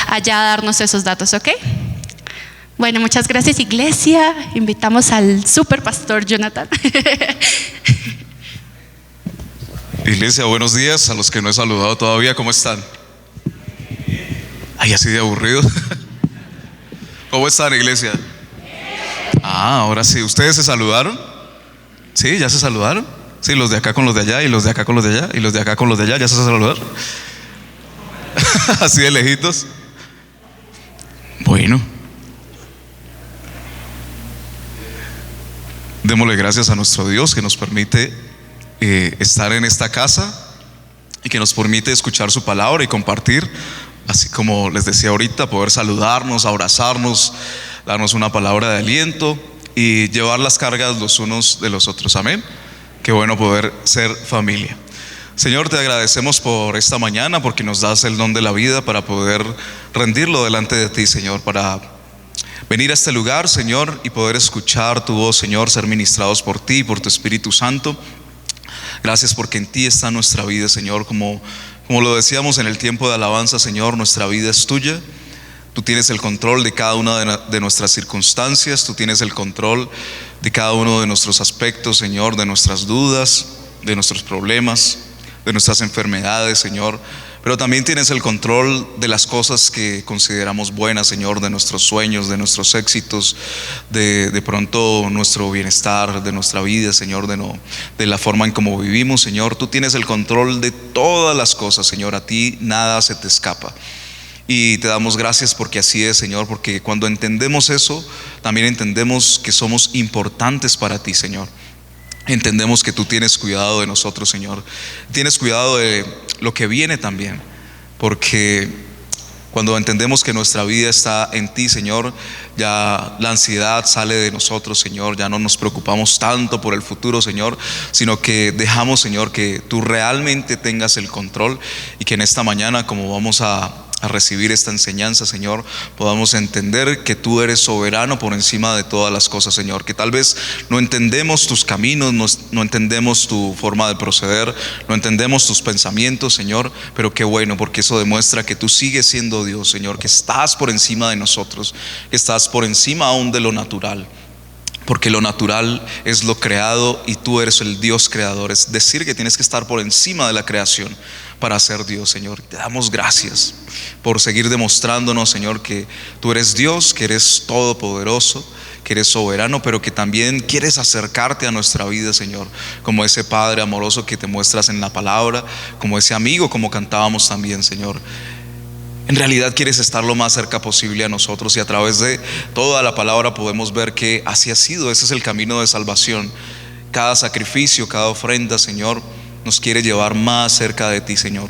allá a darnos esos datos, ¿ok? Bueno, muchas gracias, iglesia. Invitamos al super pastor Jonathan. Iglesia, buenos días. A los que no he saludado todavía, ¿cómo están? Ay, así de aburrido. ¿Cómo están, iglesia? Ahora sí. ¿Ustedes se saludaron? ¿Sí? ¿Ya se saludaron? Sí, los de acá con los de allá, y los de acá con los de allá, y los de acá con los de allá. ¿Ya se saludaron? Así de lejitos. Bueno, démosle gracias a nuestro Dios que nos permite estar en esta casa y que nos permite escuchar su palabra y compartir, así como les decía ahorita, poder saludarnos, abrazarnos, darnos una palabra de aliento y llevar las cargas los unos de los otros. Amén. Qué bueno poder ser familia. Señor, te agradecemos por esta mañana, porque nos das el don de la vida para poder rendirlo delante de ti, Señor, para venir a este lugar, Señor, y poder escuchar tu voz, Señor, ser ministrados por ti, por tu Espíritu Santo. Gracias porque en ti está nuestra vida, Señor. Como lo decíamos en el tiempo de alabanza, Señor, nuestra vida es tuya. Tú tienes el control de cada una de nuestras circunstancias. Tú tienes el control de cada uno de nuestros aspectos, Señor, de nuestras dudas, de nuestros problemas, de nuestras enfermedades, Señor. Pero también tienes el control de las cosas que consideramos buenas, Señor, de nuestros sueños, de nuestros éxitos, de pronto nuestro bienestar, de nuestra vida, Señor, de la forma en cómo vivimos, Señor. Tú tienes el control de todas las cosas, Señor. A ti nada se te escapa. Y te damos gracias porque así es, Señor, porque cuando entendemos eso, también entendemos que somos importantes para ti, Señor. Entendemos que tú tienes cuidado de nosotros, Señor. Tienes cuidado de lo que viene también, porque cuando entendemos que nuestra vida está en ti, Señor, ya la ansiedad sale de nosotros, Señor. Ya no nos preocupamos tanto por el futuro, Señor, sino que dejamos, Señor, que tú realmente tengas el control, y que en esta mañana, como vamos a recibir esta enseñanza, Señor, podamos entender que tú eres soberano por encima de todas las cosas, Señor. Que tal vez no entendemos tus caminos, no entendemos tu forma de proceder, no entendemos tus pensamientos, Señor, pero qué bueno, porque eso demuestra que tú sigues siendo Dios, Señor, que estás por encima de nosotros, que estás por encima aún de lo natural, porque lo natural es lo creado y tú eres el Dios creador. Es decir, que tienes que estar por encima de la creación para ser Dios, Señor. Te damos gracias por seguir demostrándonos, Señor, que tú eres Dios, que eres todopoderoso, que eres soberano, pero que también quieres acercarte a nuestra vida, Señor, como ese Padre amoroso que te muestras en la palabra, como ese amigo, como cantábamos también, Señor. En realidad quieres estar lo más cerca posible a nosotros, y a través de toda la palabra podemos ver que así ha sido. Ese es el camino de salvación. Cada sacrificio, cada ofrenda, Señor, nos quiere llevar más cerca de ti, Señor.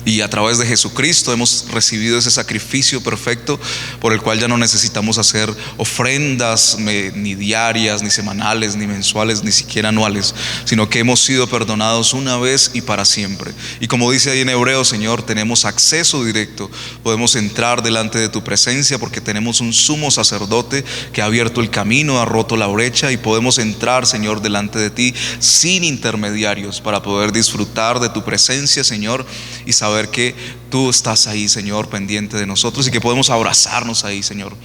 Y a través de Jesucristo hemos recibido ese sacrificio perfecto, por el cual ya no necesitamos hacer ofrendas ni diarias, ni semanales, ni mensuales, ni siquiera anuales, sino que hemos sido perdonados una vez y para siempre. Y como dice ahí en Hebreos, Señor, tenemos acceso directo. Podemos entrar delante de tu presencia porque tenemos un sumo sacerdote que ha abierto el camino, ha roto la brecha, y podemos entrar, Señor, delante de ti sin intermediarios, para poder disfrutar de tu presencia, Señor, y saber que tú estás ahí, Señor, pendiente de nosotros, y que podemos abrazarnos ahí, Señor.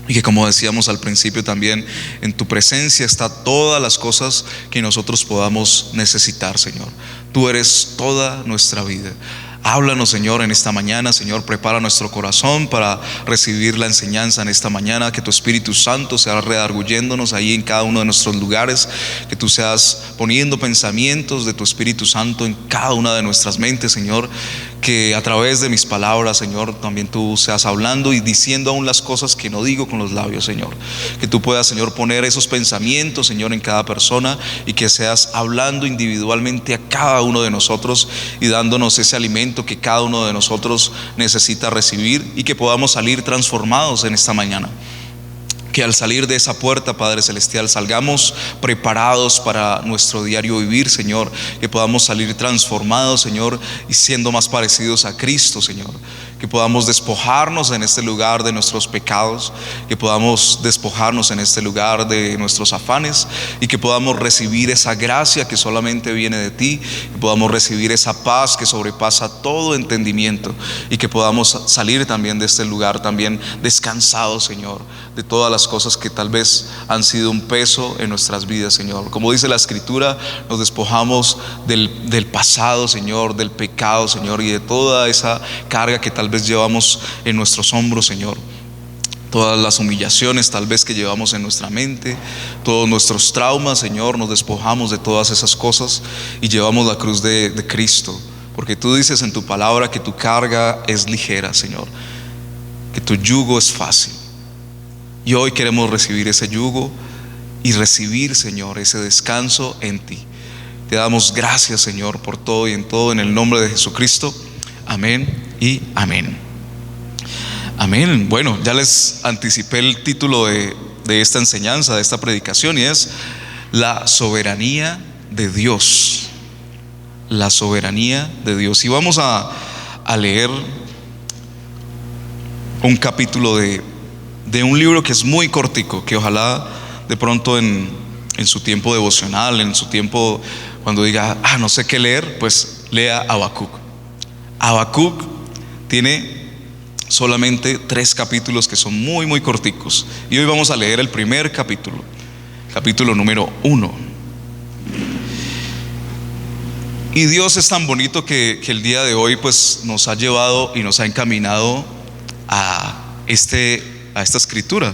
Y que, como decíamos al principio también, en tu presencia está todas las cosas que nosotros podamos necesitar, Señor. Tú eres toda nuestra vida. Háblanos, Señor, en esta mañana, Señor. Prepara nuestro corazón para recibir la enseñanza en esta mañana. Que tu Espíritu Santo sea redarguyéndonos ahí en cada uno de nuestros lugares. Que tú seas poniendo pensamientos de tu Espíritu Santo en cada una de nuestras mentes, Señor. Que a través de mis palabras, Señor, también tú seas hablando y diciendo aún las cosas que no digo con los labios, Señor. Que tú puedas, Señor, poner esos pensamientos, Señor, en cada persona, y que seas hablando individualmente a cada uno de nosotros y dándonos ese alimento que cada uno de nosotros necesita recibir, y que podamos salir transformados en esta mañana. Que al salir de esa puerta, Padre Celestial, salgamos preparados para nuestro diario vivir, Señor. Que podamos salir transformados, Señor, y siendo más parecidos a Cristo, Señor. que podamos despojarnos en este lugar de nuestros pecados, que podamos despojarnos en este lugar de nuestros afanes y que podamos recibir esa gracia que solamente viene de ti, que podamos recibir esa paz que sobrepasa todo entendimiento y que podamos salir también de este lugar también descansados, Señor, de todas las cosas que tal vez han sido un peso en nuestras vidas, Señor. Como dice la Escritura, nos despojamos del pasado, Señor, del pecado, Señor, y de toda esa carga que tal vez llevamos en nuestros hombros, Señor. Todas las humillaciones tal vez que llevamos en nuestra mente, todos nuestros traumas, Señor, nos despojamos de todas esas cosas y llevamos la cruz de Cristo, porque tú dices en tu palabra que tu carga es ligera, Señor, que tu yugo es fácil. Y hoy queremos recibir ese yugo y recibir, Señor, ese descanso en ti. Te damos gracias, Señor, por todo y en todo, en el nombre de Jesucristo. Amén y amén. Amén. Bueno, ya les anticipé el título de esta enseñanza, de esta predicación, y es la soberanía de Dios. La soberanía de Dios. Y vamos a leer un capítulo de un libro que es muy cortico, que ojalá de pronto en su tiempo devocional, en su tiempo cuando diga, no sé qué leer, pues lea Habacuc. Habacuc tiene solamente 3 capítulos que son muy muy corticos, y hoy vamos a leer el primer capítulo, capítulo número 1. Y Dios es tan bonito que el día de hoy pues nos ha llevado y nos ha encaminado a esta escritura.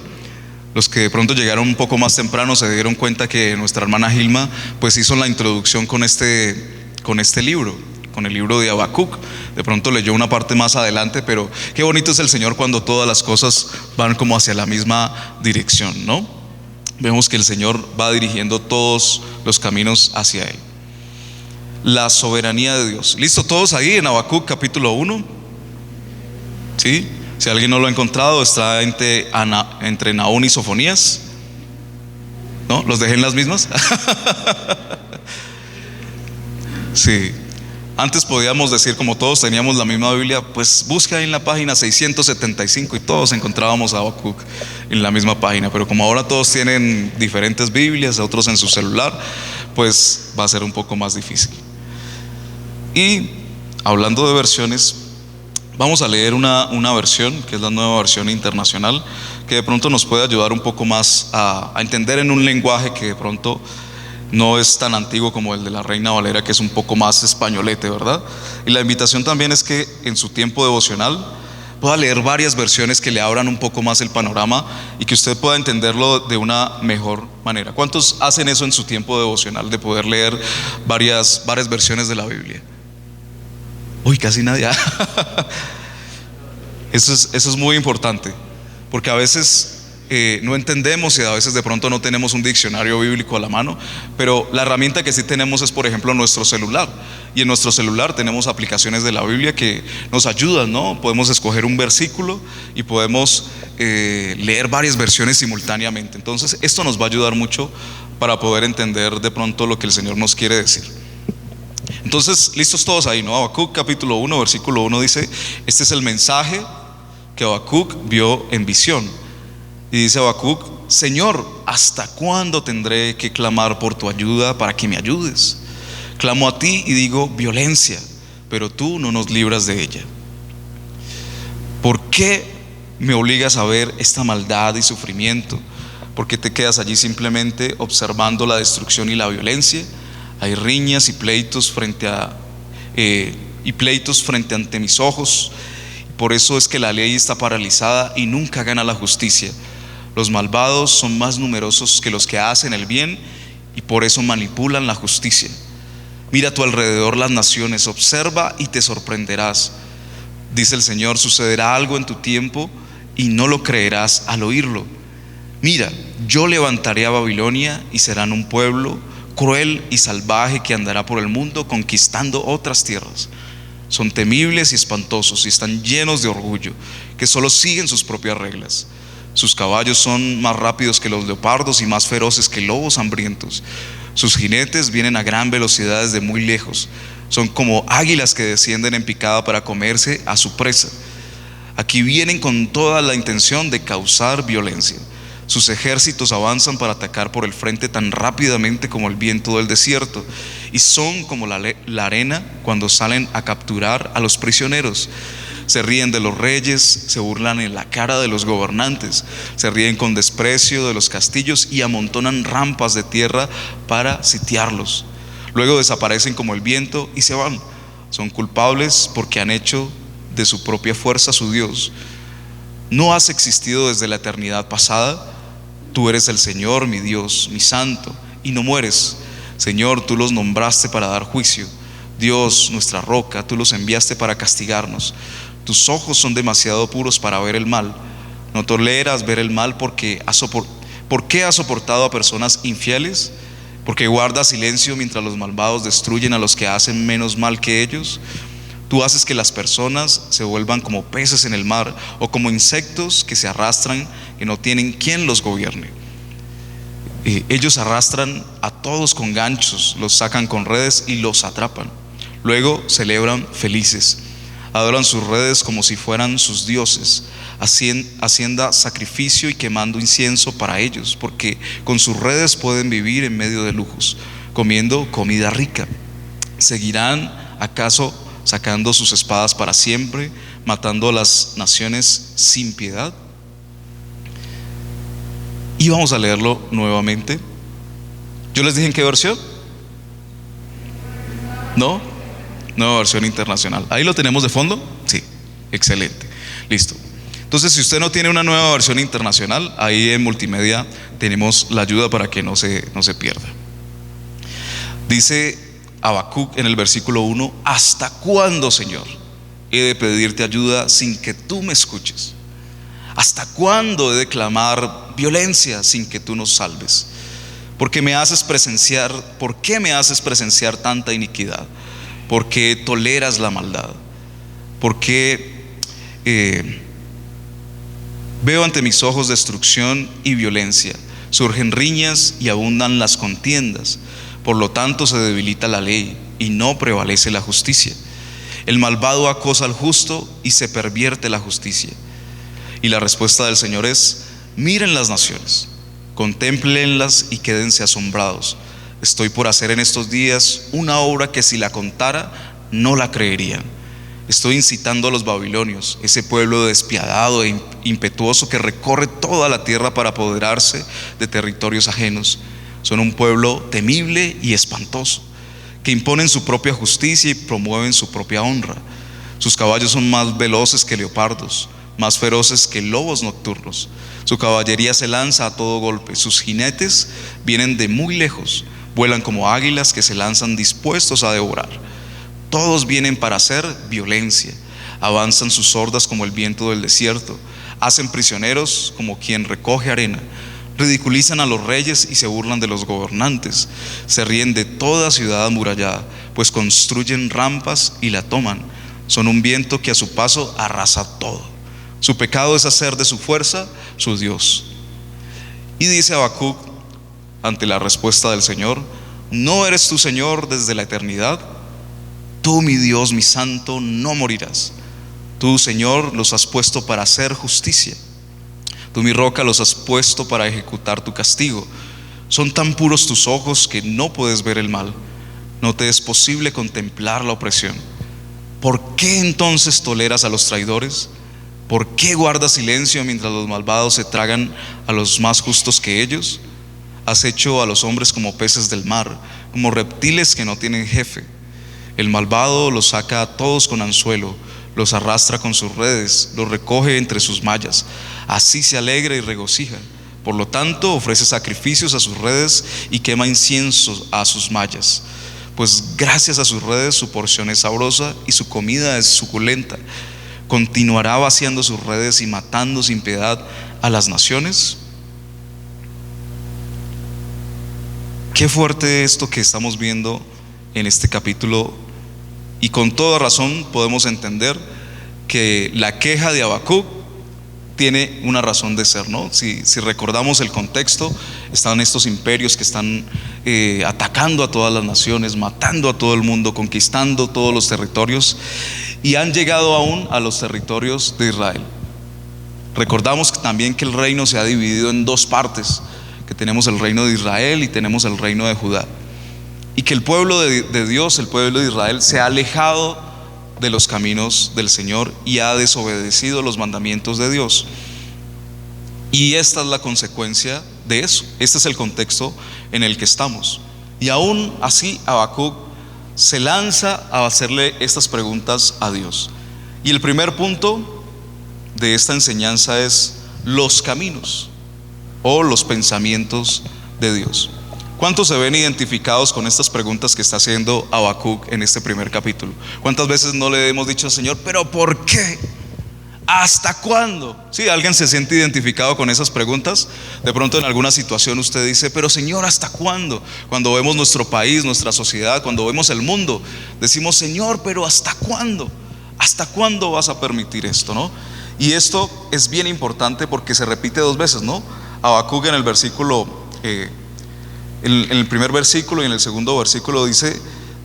Los que de pronto llegaron un poco más temprano se dieron cuenta que nuestra hermana Gilma pues hizo la introducción con este libro, con el libro de Habacuc. De pronto leyó una parte más adelante, pero qué bonito es el Señor cuando todas las cosas van como hacia la misma dirección, ¿no? Vemos que el Señor va dirigiendo todos los caminos hacia Él. La soberanía de Dios. ¿Listo todos ahí en Habacuc capítulo 1? ¿Sí? Si alguien no lo ha encontrado, está entre Nahum y Sofonías. ¿No? ¿Los dejé en las mismas? Sí. Antes podíamos decir, como todos teníamos la misma Biblia, pues busque ahí en la página 675 y todos encontrábamos a Habacuc en la misma página. Pero como ahora todos tienen diferentes Biblias, otros en su celular, pues va a ser un poco más difícil. Y hablando de versiones, vamos a leer una versión que es la Nueva Versión Internacional, que de pronto nos puede ayudar un poco más a entender en un lenguaje que de pronto no es tan antiguo como el de la Reina Valera, que es un poco más españolete, ¿verdad? Y la invitación también es que en su tiempo devocional pueda leer varias versiones que le abran un poco más el panorama y que usted pueda entenderlo de una mejor manera. ¿Cuántos hacen eso en su tiempo devocional, de poder leer varias versiones de la Biblia? Uy, casi nadie. Eso es muy importante, porque a veces no entendemos y a veces de pronto no tenemos un diccionario bíblico a la mano, pero la herramienta que sí tenemos es, por ejemplo, nuestro celular. Y en nuestro celular tenemos aplicaciones de la Biblia que nos ayudan, ¿no? Podemos escoger un versículo y podemos leer varias versiones simultáneamente. Entonces esto nos va a ayudar mucho para poder entender de pronto lo que el Señor nos quiere decir. Entonces, listos todos ahí, ¿no? Habacuc capítulo 1, versículo 1 dice: este es el mensaje que Habacuc vio en visión. Y dice Habacuc: Señor, ¿hasta cuándo tendré que clamar por tu ayuda para que me ayudes? Clamo a ti y digo violencia, pero tú no nos libras de ella. ¿Por qué me obligas a ver esta maldad y sufrimiento? ¿Por qué te quedas allí simplemente observando la destrucción y la violencia? Hay riñas y pleitos frente ante mis ojos. Por eso es que la ley está paralizada y nunca gana la justicia. Los malvados son más numerosos que los que hacen el bien y por eso manipulan la justicia. Mira a tu alrededor las naciones, observa y te sorprenderás. Dice el Señor: sucederá algo en tu tiempo y no lo creerás al oírlo. Mira, yo levantaré a Babilonia y serán un pueblo cruel y salvaje que andará por el mundo conquistando otras tierras. Son temibles y espantosos y están llenos de orgullo, que solo siguen sus propias reglas. Sus caballos son más rápidos que los leopardos y más feroces que lobos hambrientos. Sus jinetes vienen a gran velocidad desde muy lejos. Son como águilas que descienden en picada para comerse a su presa. Aquí vienen con toda la intención de causar violencia. Sus ejércitos avanzan para atacar por el frente tan rápidamente como el viento del desierto, y son como la arena cuando salen a capturar a los prisioneros. Se ríen de los reyes, se burlan en la cara de los gobernantes, se ríen con desprecio de los castillos y amontonan rampas de tierra para sitiarlos. Luego desaparecen como el viento y se van. Son culpables porque han hecho de su propia fuerza su Dios. No has existido desde la eternidad pasada. Tú eres el Señor, mi Dios, mi Santo, y no mueres. Señor, tú los nombraste para dar juicio. Dios, nuestra roca, tú los enviaste para castigarnos. Tus ojos son demasiado puros para ver el mal. No toleras ver el mal ¿Por qué has soportado a personas infieles? ¿Porque guardas silencio mientras los malvados destruyen a los que hacen menos mal que ellos? Tú haces que las personas se vuelvan como peces en el mar, o como insectos que se arrastran, que no tienen quien los gobierne. Ellos arrastran a todos con ganchos, los sacan con redes y los atrapan. Luego celebran felices, adoran sus redes como si fueran sus dioses, haciendo sacrificio y quemando incienso para ellos, porque con sus redes pueden vivir en medio de lujos, comiendo comida rica. ¿Seguirán acaso sacando sus espadas para siempre, matando a las naciones sin piedad? Y vamos a leerlo nuevamente. Yo les dije en qué versión. ¿No? Nueva versión internacional. ¿Ahí lo tenemos de fondo? Sí, excelente. Listo. Entonces, si usted no tiene una nueva versión internacional, ahí en multimedia tenemos la ayuda para que no se pierda. Dice Habacuc en el versículo 1: ¿hasta cuándo, Señor, he de pedirte ayuda sin que tú me escuches? ¿Hasta cuándo he de clamar violencia sin que tú nos salves? ¿Por qué me haces presenciar tanta iniquidad? ¿Por qué toleras la maldad? ¿Por qué veo ante mis ojos destrucción y violencia? Surgen riñas y abundan las contiendas. Por lo tanto se debilita la ley y no prevalece la justicia. El malvado acosa al justo y se pervierte la justicia. Y la respuesta del Señor es: miren las naciones, contémplenlas y quédense asombrados. Estoy por hacer en estos días una obra que si la contara no la creerían. Estoy incitando a los babilonios, ese pueblo despiadado e impetuoso que recorre toda la tierra para apoderarse de territorios ajenos. Son un pueblo temible y espantoso, que imponen su propia justicia y promueven su propia honra. Sus caballos son más veloces que leopardos, más feroces que lobos nocturnos. Su caballería se lanza a todo golpe, sus jinetes vienen de muy lejos, vuelan como águilas que se lanzan dispuestos a devorar. Todos vienen para hacer violencia, avanzan sus hordas como el viento del desierto, hacen prisioneros como quien recoge arena. Ridiculizan a los reyes y se burlan de los gobernantes. Se ríen de toda ciudad amurallada, pues construyen rampas y la toman. Son un viento que a su paso arrasa todo. Su pecado es hacer de su fuerza su Dios. Y dice Habacuc ante la respuesta del Señor: ¿no eres tú, Señor, desde la eternidad? Tú, mi Dios, mi santo, no morirás. Tú, Señor, los has puesto para hacer justicia. Tú, mi roca, los has puesto para ejecutar tu castigo. Son tan puros tus ojos que no puedes ver el mal. No te es posible contemplar la opresión. ¿Por qué entonces toleras a los traidores? ¿Por qué guardas silencio mientras los malvados se tragan a los más justos que ellos? Has hecho a los hombres como peces del mar, como reptiles que no tienen jefe. El malvado los saca a todos con anzuelo, los arrastra con sus redes, los recoge entre sus mallas. Así se alegra y regocija. Por lo tanto, ofrece sacrificios a sus redes y quema incienso a sus mallas. Pues gracias a sus redes su porción es sabrosa y su comida es suculenta. ¿Continuará vaciando sus redes y matando sin piedad a las naciones? Qué fuerte esto que estamos viendo en este capítulo, y con toda razón podemos entender que la queja de Habacuc tiene una razón de ser, ¿no? Si recordamos el contexto, están estos imperios que están atacando a todas las naciones, matando a todo el mundo, conquistando todos los territorios, y han llegado aún a los territorios de Israel. Recordamos también que el reino se ha dividido en dos partes, que tenemos el reino de Israel y tenemos el reino de Judá, y que el pueblo de Dios, el pueblo de Israel, se ha alejado de los caminos del Señor y ha desobedecido los mandamientos de Dios. Y esta es la consecuencia de eso. Este es el contexto en el que estamos. Y aún así Habacuc se lanza a hacerle estas preguntas a Dios. Y el primer punto de esta enseñanza es los caminos o los pensamientos de Dios. ¿Cuántos se ven identificados con estas preguntas que está haciendo Habacuc en este primer capítulo? ¿Cuántas veces no le hemos dicho al Señor, pero por qué? ¿Hasta cuándo? ¿Sí? ¿Alguien se siente identificado con esas preguntas? De pronto en alguna situación usted dice, pero Señor, ¿hasta cuándo? Cuando vemos nuestro país, nuestra sociedad, cuando vemos el mundo, decimos, Señor, pero ¿hasta cuándo? ¿Hasta cuándo vas a permitir esto, no? Y esto es bien importante porque se repite dos veces, ¿no? Habacuc en el versículo, en el primer versículo y en el segundo versículo dice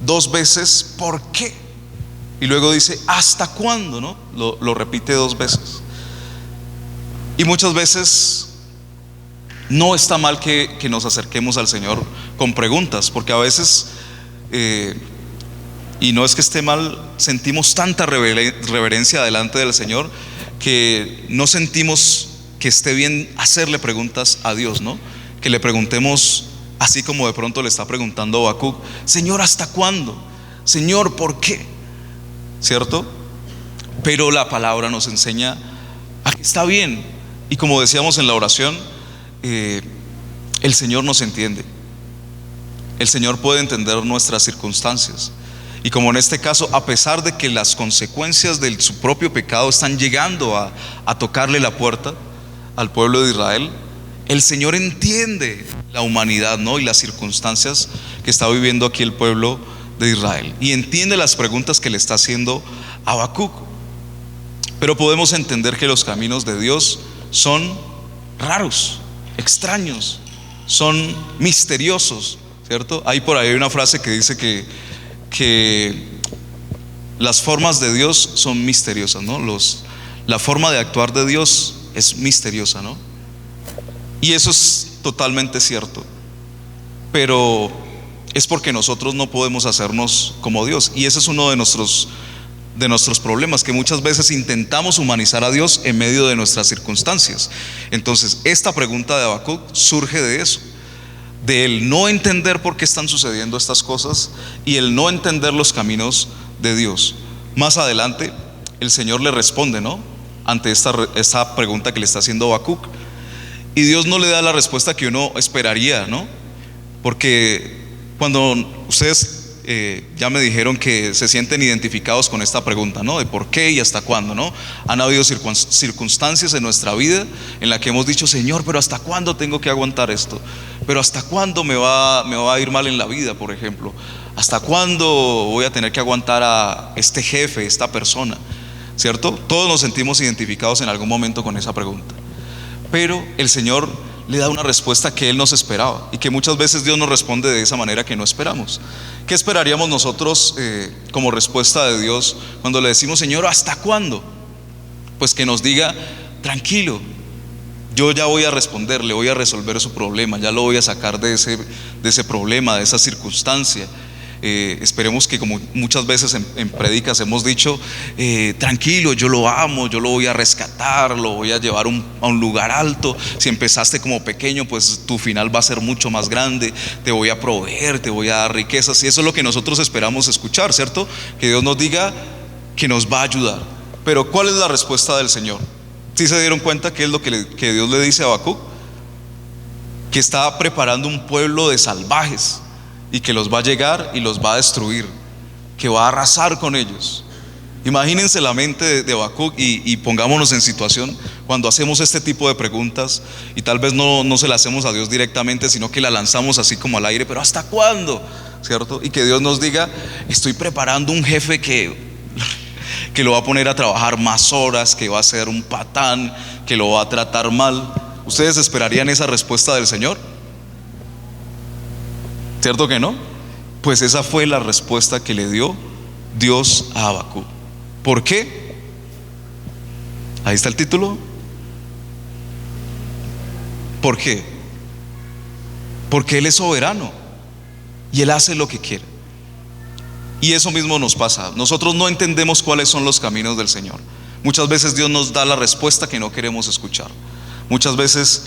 dos veces, ¿por qué? Y luego dice, ¿hasta cuándo? ¿No? Lo repite dos veces. Y muchas veces no está mal que nos acerquemos al Señor con preguntas, porque a veces, y no es que esté mal, sentimos tanta reverencia delante del Señor que no sentimos que esté bien hacerle preguntas a Dios, ¿no? Que le preguntemos así como de pronto le está preguntando Habacuc, Señor, ¿hasta cuándo? Señor, ¿por qué? ¿Cierto? Pero la palabra nos enseña a que está bien. Y como decíamos en la oración, el Señor nos entiende. El Señor puede entender nuestras circunstancias. Y como en este caso, a pesar de que las consecuencias de su propio pecado están llegando a tocarle la puerta al pueblo de Israel, el Señor entiende la humanidad, ¿no? Y las circunstancias que está viviendo aquí el pueblo de Israel, y entiende las preguntas que le está haciendo Habacuc. Pero podemos entender que los caminos de Dios son raros, extraños, son misteriosos, ¿cierto? Hay por ahí una frase que dice que las formas de Dios son misteriosas, ¿no? La forma de actuar de Dios es misteriosa, ¿no? Y eso es totalmente cierto, pero es porque nosotros no podemos hacernos como Dios. Y ese es uno de nuestros problemas, que muchas veces intentamos humanizar a Dios en medio de nuestras circunstancias. Entonces esta pregunta de Habacuc surge de eso, de el no entender por qué están sucediendo estas cosas y el no entender los caminos de Dios. Más adelante el Señor le responde, ¿no? Ante esta pregunta que le está haciendo Habacuc, y Dios no le da la respuesta que uno esperaría, ¿no? Porque cuando ustedes ya me dijeron que se sienten identificados con esta pregunta, ¿no? De por qué y hasta cuándo, ¿no? Han habido circunstancias en nuestra vida en la que hemos dicho, Señor, pero ¿hasta cuándo tengo que aguantar esto? Pero ¿hasta cuándo me va a ir mal en la vida, por ejemplo? ¿Hasta cuándo voy a tener que aguantar a este jefe, esta persona? ¿Cierto? Todos nos sentimos identificados en algún momento con esa pregunta. Pero el Señor le da una respuesta que Él nos esperaba, y que muchas veces Dios nos responde de esa manera que no esperamos. ¿Qué esperaríamos nosotros como respuesta de Dios cuando le decimos, Señor, ¿hasta cuándo? Pues que nos diga, tranquilo, yo ya voy a responder, le voy a resolver su problema, ya lo voy a sacar de ese problema, de esa circunstancia. Esperemos que, como muchas veces en prédicas hemos dicho, tranquilo, yo lo amo, yo lo voy a rescatar, lo voy a llevar a un lugar alto. Si empezaste como pequeño, pues tu final va a ser mucho más grande. Te voy a proveer, te voy a dar riquezas. Y eso es lo que nosotros esperamos escuchar, ¿cierto? Que Dios nos diga que nos va a ayudar. Pero ¿cuál es la respuesta del Señor? ¿Sí se dieron cuenta qué es lo que Dios le dice a Habacuc? Que está preparando un pueblo de salvajes y que los va a llegar y los va a destruir, que va a arrasar con ellos. Imagínense la mente de Habacuc y pongámonos en situación cuando hacemos este tipo de preguntas, y tal vez no se la hacemos a Dios directamente, sino que la lanzamos así como al aire, pero ¿hasta cuándo? ¿Cierto? Y que Dios nos diga, estoy preparando un jefe que lo va a poner a trabajar más horas, que va a ser un patán, que lo va a tratar mal. ¿Ustedes esperarían esa respuesta del Señor? ¿Cierto que no? Pues esa fue la respuesta que le dio Dios a Habacuc. ¿Por qué? Ahí está el título. ¿Por qué? Porque Él es soberano y Él hace lo que quiere. Y eso mismo nos pasa. Nosotros no entendemos cuáles son los caminos del Señor. Muchas veces Dios nos da la respuesta que no queremos escuchar. Muchas veces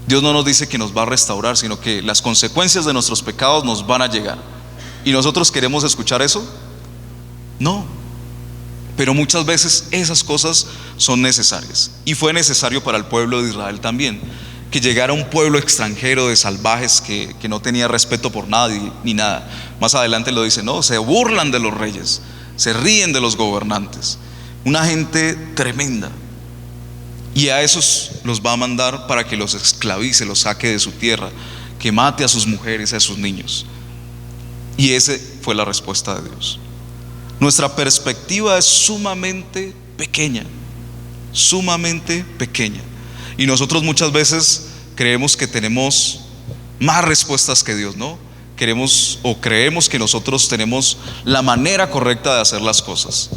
Dios no nos dice que nos va a restaurar, sino que las consecuencias de nuestros pecados nos van a llegar. ¿Y nosotros queremos escuchar eso? No. Pero muchas veces esas cosas son necesarias. Y fue necesario para el pueblo de Israel también, que llegara un pueblo extranjero de salvajes que no tenía respeto por nadie ni nada. Más adelante lo dice, no, se burlan de los reyes, se ríen de los gobernantes. Una gente tremenda. Y a esos los va a mandar para que los esclavice, los saque de su tierra, que mate a sus mujeres, a sus niños. Y esa fue la respuesta de Dios. Nuestra perspectiva es sumamente pequeña, sumamente pequeña. Y nosotros muchas veces creemos que tenemos más respuestas que Dios, ¿no? Queremos o creemos que nosotros tenemos la manera correcta de hacer las cosas.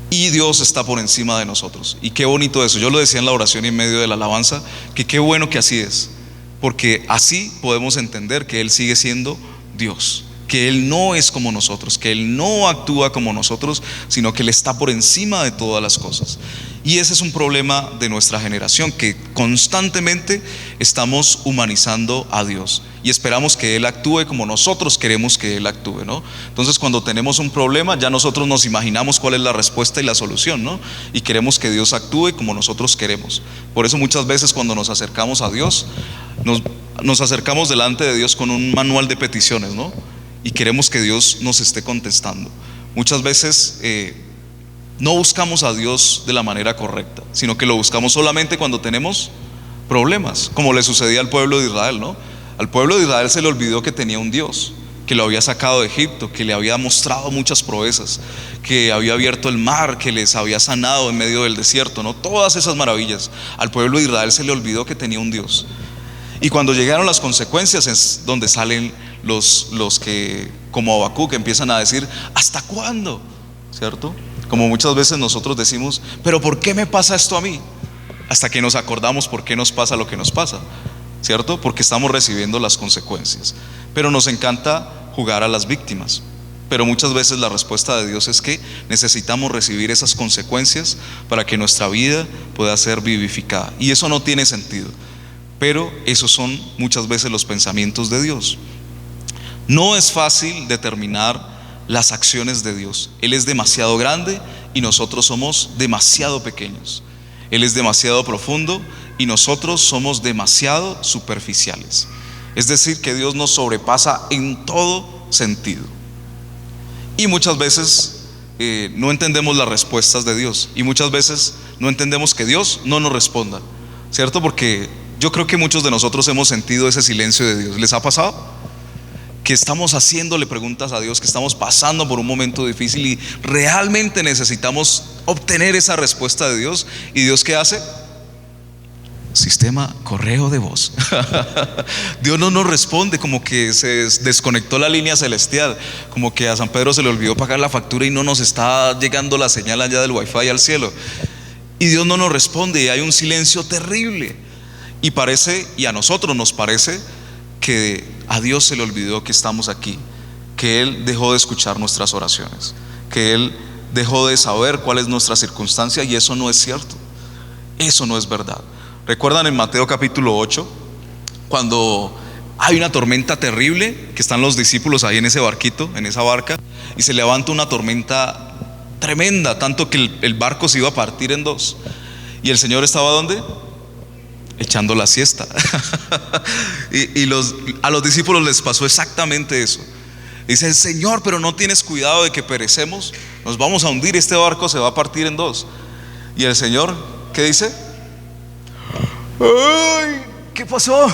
Y Dios está por encima de nosotros. Y qué bonito eso. Yo lo decía en la oración y en medio de la alabanza, que qué bueno que así es. Porque así podemos entender que Él sigue siendo Dios, que Él no es como nosotros, que Él no actúa como nosotros, sino que Él está por encima de todas las cosas. Y ese es un problema de nuestra generación, que constantemente estamos humanizando a Dios y esperamos que Él actúe como nosotros queremos que Él actúe, ¿no? Entonces cuando tenemos un problema, ya nosotros nos imaginamos cuál es la respuesta y la solución, ¿no? Y queremos que Dios actúe como nosotros queremos. Por eso muchas veces cuando nos acercamos a Dios, nos acercamos delante de Dios con un manual de peticiones, ¿no? Y queremos que Dios nos esté contestando. Muchas veces no buscamos a Dios de la manera correcta, sino que lo buscamos solamente cuando tenemos problemas, como le sucedía al pueblo de Israel, ¿no? Al pueblo de Israel se le olvidó que tenía un Dios, que lo había sacado de Egipto, que le había mostrado muchas proezas, que había abierto el mar, que les había sanado en medio del desierto, ¿no? Todas esas maravillas. Al pueblo de Israel se le olvidó que tenía un Dios. Y cuando llegaron las consecuencias es donde salen los que, como Habacuc, empiezan a decir, ¿hasta cuándo? ¿Cierto? Como muchas veces nosotros decimos, ¿pero por qué me pasa esto a mí? Hasta que nos acordamos por qué nos pasa lo que nos pasa, ¿cierto? Porque estamos recibiendo las consecuencias. Pero nos encanta jugar a las víctimas. Pero muchas veces la respuesta de Dios es que necesitamos recibir esas consecuencias para que nuestra vida pueda ser vivificada. Y eso no tiene sentido. Pero esos son muchas veces los pensamientos de Dios. No es fácil determinar las acciones de Dios. Él es demasiado grande y nosotros somos demasiado pequeños. Él es demasiado profundo y nosotros somos demasiado superficiales. Es decir, que Dios nos sobrepasa en todo sentido. Y muchas veces no entendemos las respuestas de Dios. Y muchas veces no entendemos que Dios no nos responda, ¿cierto? Porque yo creo que muchos de nosotros hemos sentido ese silencio de Dios. ¿Les ha pasado? Que estamos haciéndole preguntas a Dios, que estamos pasando por un momento difícil y realmente necesitamos obtener esa respuesta de Dios. ¿Y Dios qué hace? Sistema correo de voz. Dios no nos responde, como que se desconectó la línea celestial, como que a San Pedro se le olvidó pagar la factura y no nos está llegando la señal allá del wifi al cielo. Y Dios no nos responde y hay un silencio terrible. Y parece, y a nosotros nos parece, que a Dios se le olvidó que estamos aquí, que Él dejó de escuchar nuestras oraciones, que Él dejó de saber cuál es nuestra circunstancia, y eso no es cierto. Eso no es verdad. ¿Recuerdan en Mateo capítulo 8 cuando hay una tormenta terrible, que están los discípulos ahí en ese barquito, en esa barca, y se levanta una tormenta tremenda, tanto que el barco se iba a partir en dos, y el Señor estaba ¿dónde? Echando la siesta. y a los discípulos les pasó exactamente eso. Dicen, Señor, pero no tienes cuidado de que perecemos, nos vamos a hundir, este barco se va a partir en dos. Y el Señor, ¿qué dice? ¡Ay! ¿Qué pasó?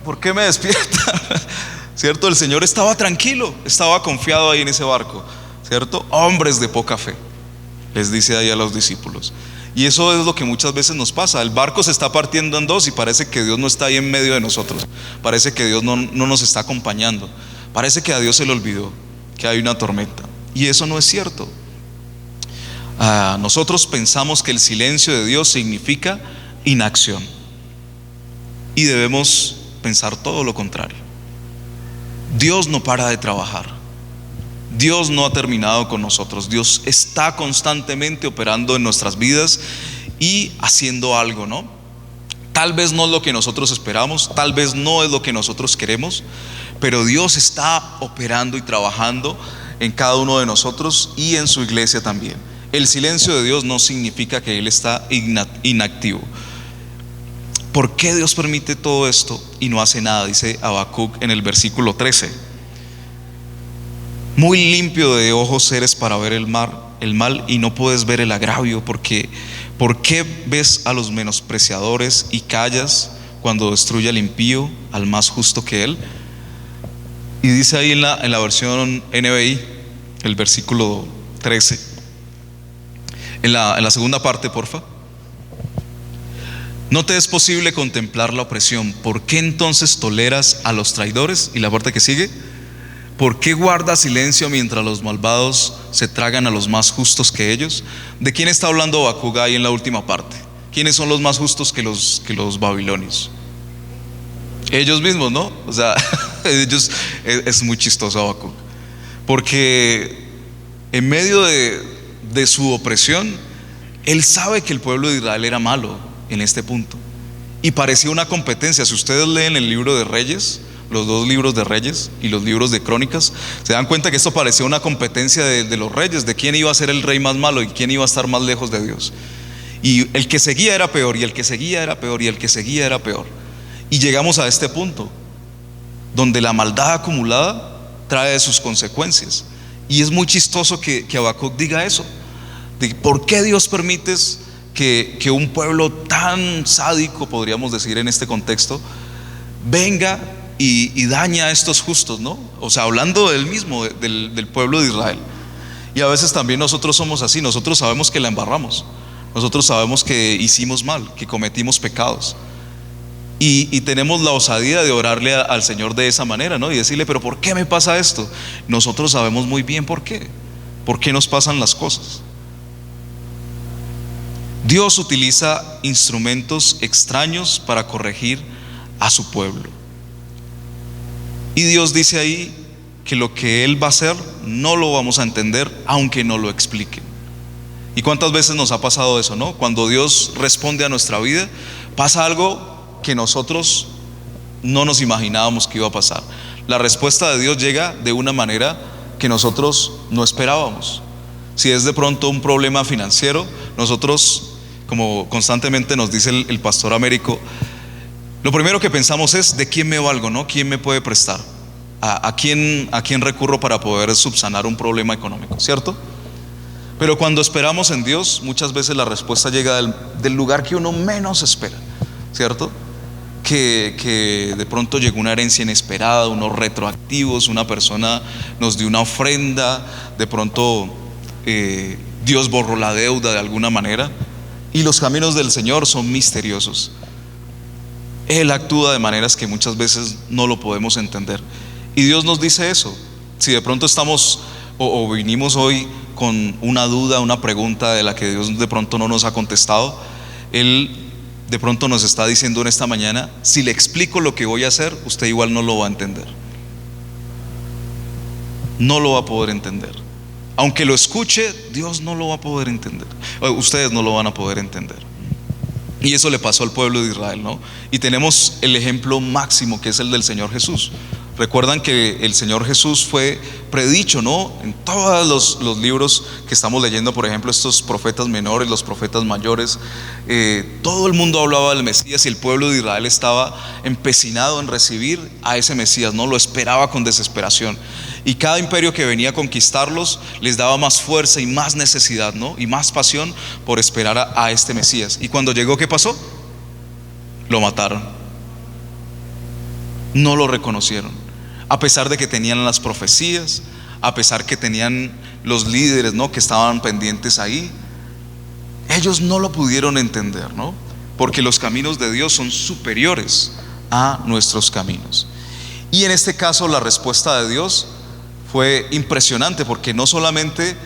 ¿Por qué me despierta? ¿Cierto? El Señor estaba tranquilo, estaba confiado ahí en ese barco, ¿cierto? Hombres de poca fe, les dice ahí a los discípulos. Y eso es lo que muchas veces nos pasa. El barco se está partiendo en dos y parece que Dios no está ahí en medio de nosotros. Parece que Dios no nos está acompañando. Parece que a Dios se le olvidó que hay una tormenta. Y eso no es cierto. Nosotros pensamos que el silencio de Dios significa inacción, y debemos pensar todo lo contrario. Dios no para de trabajar. Dios no ha terminado con nosotros. Dios está constantemente operando en nuestras vidas y haciendo algo, ¿no? Tal vez no es lo que nosotros esperamos, tal vez no es lo que nosotros queremos, pero Dios está operando y trabajando en cada uno de nosotros y en su iglesia también. El silencio de Dios no significa que Él está inactivo. ¿Por qué Dios permite todo esto y no hace nada? Dice Habacuc en el versículo 13: muy limpio de ojos eres para ver el mal y no puedes ver el agravio. ¿Por qué ves a los menospreciadores y callas cuando destruye al impío, al más justo que él? Y dice ahí en la versión NBI, el versículo 13, en la segunda parte, porfa: no te es posible contemplar la opresión, ¿por qué entonces toleras a los traidores? Y la parte que sigue: ¿por qué guardas silencio mientras los malvados se tragan a los más justos que ellos? ¿De quién está hablando Habacuc ahí en la última parte? ¿Quiénes son los más justos que los babilonios? Ellos mismos, ¿no? O sea, es muy chistoso Habacuc, porque en medio de su opresión, él sabe que el pueblo de Israel era malo en este punto, y parecía una competencia. Si ustedes leen el libro de Reyes, los dos libros de Reyes y los libros de Crónicas, se dan cuenta que esto parecía una competencia de los reyes, de quién iba a ser el rey más malo y quién iba a estar más lejos de Dios. Y el que seguía era peor, y el que seguía era peor, y el que seguía era peor. Y llegamos a este punto donde la maldad acumulada trae sus consecuencias. Y es muy chistoso que Habacuc diga eso, de por qué Dios permites que un pueblo tan sádico, podríamos decir en este contexto, venga y daña a estos justos, ¿no? O sea, hablando del mismo, del pueblo de Israel. Y a veces también nosotros somos así. Nosotros sabemos que la embarramos, nosotros sabemos que hicimos mal, que cometimos pecados, y tenemos la osadía de orarle al Señor de esa manera, ¿no? Y decirle: pero ¿por qué me pasa esto? Nosotros sabemos muy bien por qué nos pasan las cosas. Dios utiliza instrumentos extraños para corregir a su pueblo. Y Dios dice ahí que lo que Él va a hacer no lo vamos a entender aunque no lo expliquen. ¿Y cuántas veces nos ha pasado eso, no? Cuando Dios responde a nuestra vida, pasa algo que nosotros no nos imaginábamos que iba a pasar. La respuesta de Dios llega de una manera que nosotros no esperábamos. Si es de pronto un problema financiero, nosotros, como constantemente nos dice el pastor Américo, lo primero que pensamos es: ¿de quién me valgo, no? ¿Quién me puede prestar? ¿A quién recurro para poder subsanar un problema económico? ¿Cierto? Pero cuando esperamos en Dios, muchas veces la respuesta llega del lugar que uno menos espera, ¿cierto? Que de pronto llegó una herencia inesperada, unos retroactivos, una persona nos dio una ofrenda, de pronto Dios borró la deuda de alguna manera. Y los caminos del Señor son misteriosos. Él actúa de maneras que muchas veces no lo podemos entender. Y Dios nos dice eso. Si de pronto estamos o vinimos hoy con una duda, una pregunta de la que Dios de pronto no nos ha contestado, Él de pronto nos está diciendo en esta mañana: si le explico lo que voy a hacer, usted igual no lo va a entender. No lo va a poder entender. Aunque lo escuche, Dios no lo va a poder entender. Ustedes no lo van a poder entender. Y eso le pasó al pueblo de Israel, ¿no? Y tenemos el ejemplo máximo, que es el del Señor Jesús. Recuerdan que el Señor Jesús fue predicho, ¿no? En todos los libros que estamos leyendo, por ejemplo, estos profetas menores, los profetas mayores, todo el mundo hablaba del Mesías, y el pueblo de Israel estaba empecinado en recibir a ese Mesías, ¿no? Lo esperaba con desesperación. Y cada imperio que venía a conquistarlos les daba más fuerza y más necesidad, ¿no? Y más pasión por esperar a este Mesías. Y cuando llegó, ¿qué pasó? Lo mataron. No lo reconocieron. A pesar de que tenían las profecías, a pesar que tenían los líderes, ¿no?, que estaban pendientes ahí, ellos no lo pudieron entender, ¿no? Porque los caminos de Dios son superiores a nuestros caminos. Y en este caso la respuesta de Dios fue impresionante porque no solamente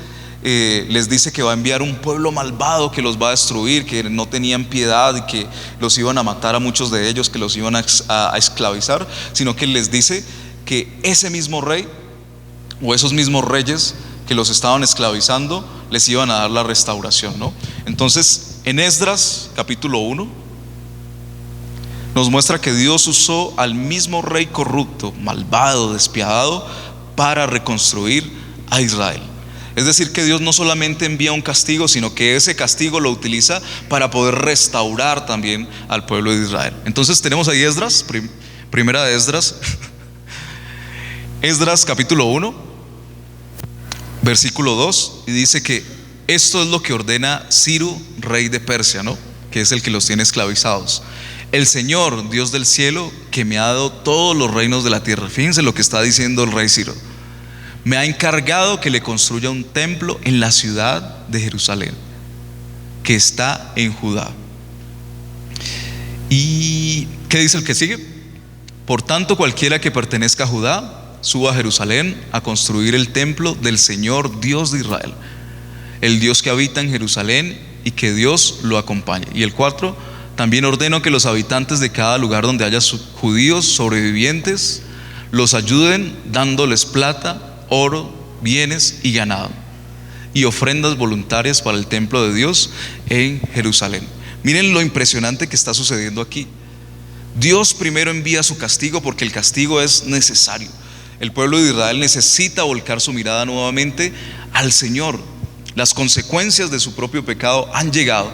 les dice que va a enviar un pueblo malvado que los va a destruir, que no tenían piedad y que los iban a matar a muchos de ellos, que los iban a esclavizar, sino que les dice que ese mismo rey o esos mismos reyes que los estaban esclavizando les iban a dar la restauración, ¿no? Entonces, en Esdras capítulo 1 nos muestra que Dios usó al mismo rey corrupto, malvado, despiadado, para reconstruir a Israel. Es decir, que Dios no solamente envía un castigo, sino que ese castigo lo utiliza para poder restaurar también al pueblo de Israel. Entonces tenemos ahí Esdras, primera de Esdras, Esdras capítulo 1, versículo 2, y dice que esto es lo que ordena Ciro, rey de Persia, ¿no? Que es el que los tiene esclavizados. El Señor, Dios del cielo, que me ha dado todos los reinos de la tierra. Fíjense lo que está diciendo el rey Ciro. Me ha encargado que le construya un templo en la ciudad de Jerusalén, que está en Judá. ¿Y qué dice el que sigue? Por tanto, cualquiera que pertenezca a Judá, suba a Jerusalén a construir el templo del Señor Dios de Israel, el Dios que habita en Jerusalén, y que Dios lo acompañe. Y el 4, también ordeno que los habitantes de cada lugar donde haya judíos sobrevivientes los ayuden dándoles plata, oro, bienes y ganado, y ofrendas voluntarias para el templo de Dios en Jerusalén. Miren lo impresionante que está sucediendo aquí. Dios primero envía su castigo porque el castigo es necesario. El pueblo de Israel necesita volcar su mirada nuevamente al Señor. Las consecuencias de su propio pecado han llegado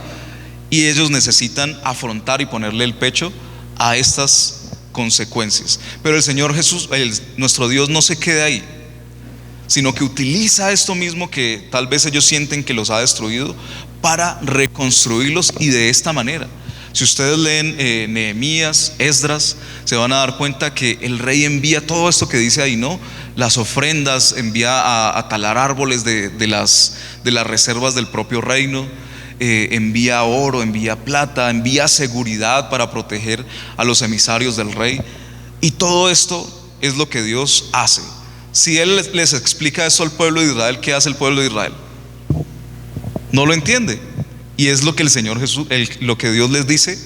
y ellos necesitan afrontar y ponerle el pecho a estas consecuencias. Pero el Señor Jesús, nuestro Dios, no se queda ahí, sino que utiliza esto mismo que tal vez ellos sienten que los ha destruido para reconstruirlos, y de esta manera. Si ustedes leen Nehemías, Esdras, se van a dar cuenta que el rey envía todo esto que dice ahí, ¿no? Las ofrendas, envía a talar árboles de las reservas del propio reino, envía oro, envía plata, envía seguridad para proteger a los emisarios del rey. Y todo esto es lo que Dios hace. Si Él les explica eso al pueblo de Israel, ¿qué hace el pueblo de Israel? No lo entiende. Y es lo que el Señor Jesús, lo que Dios les dice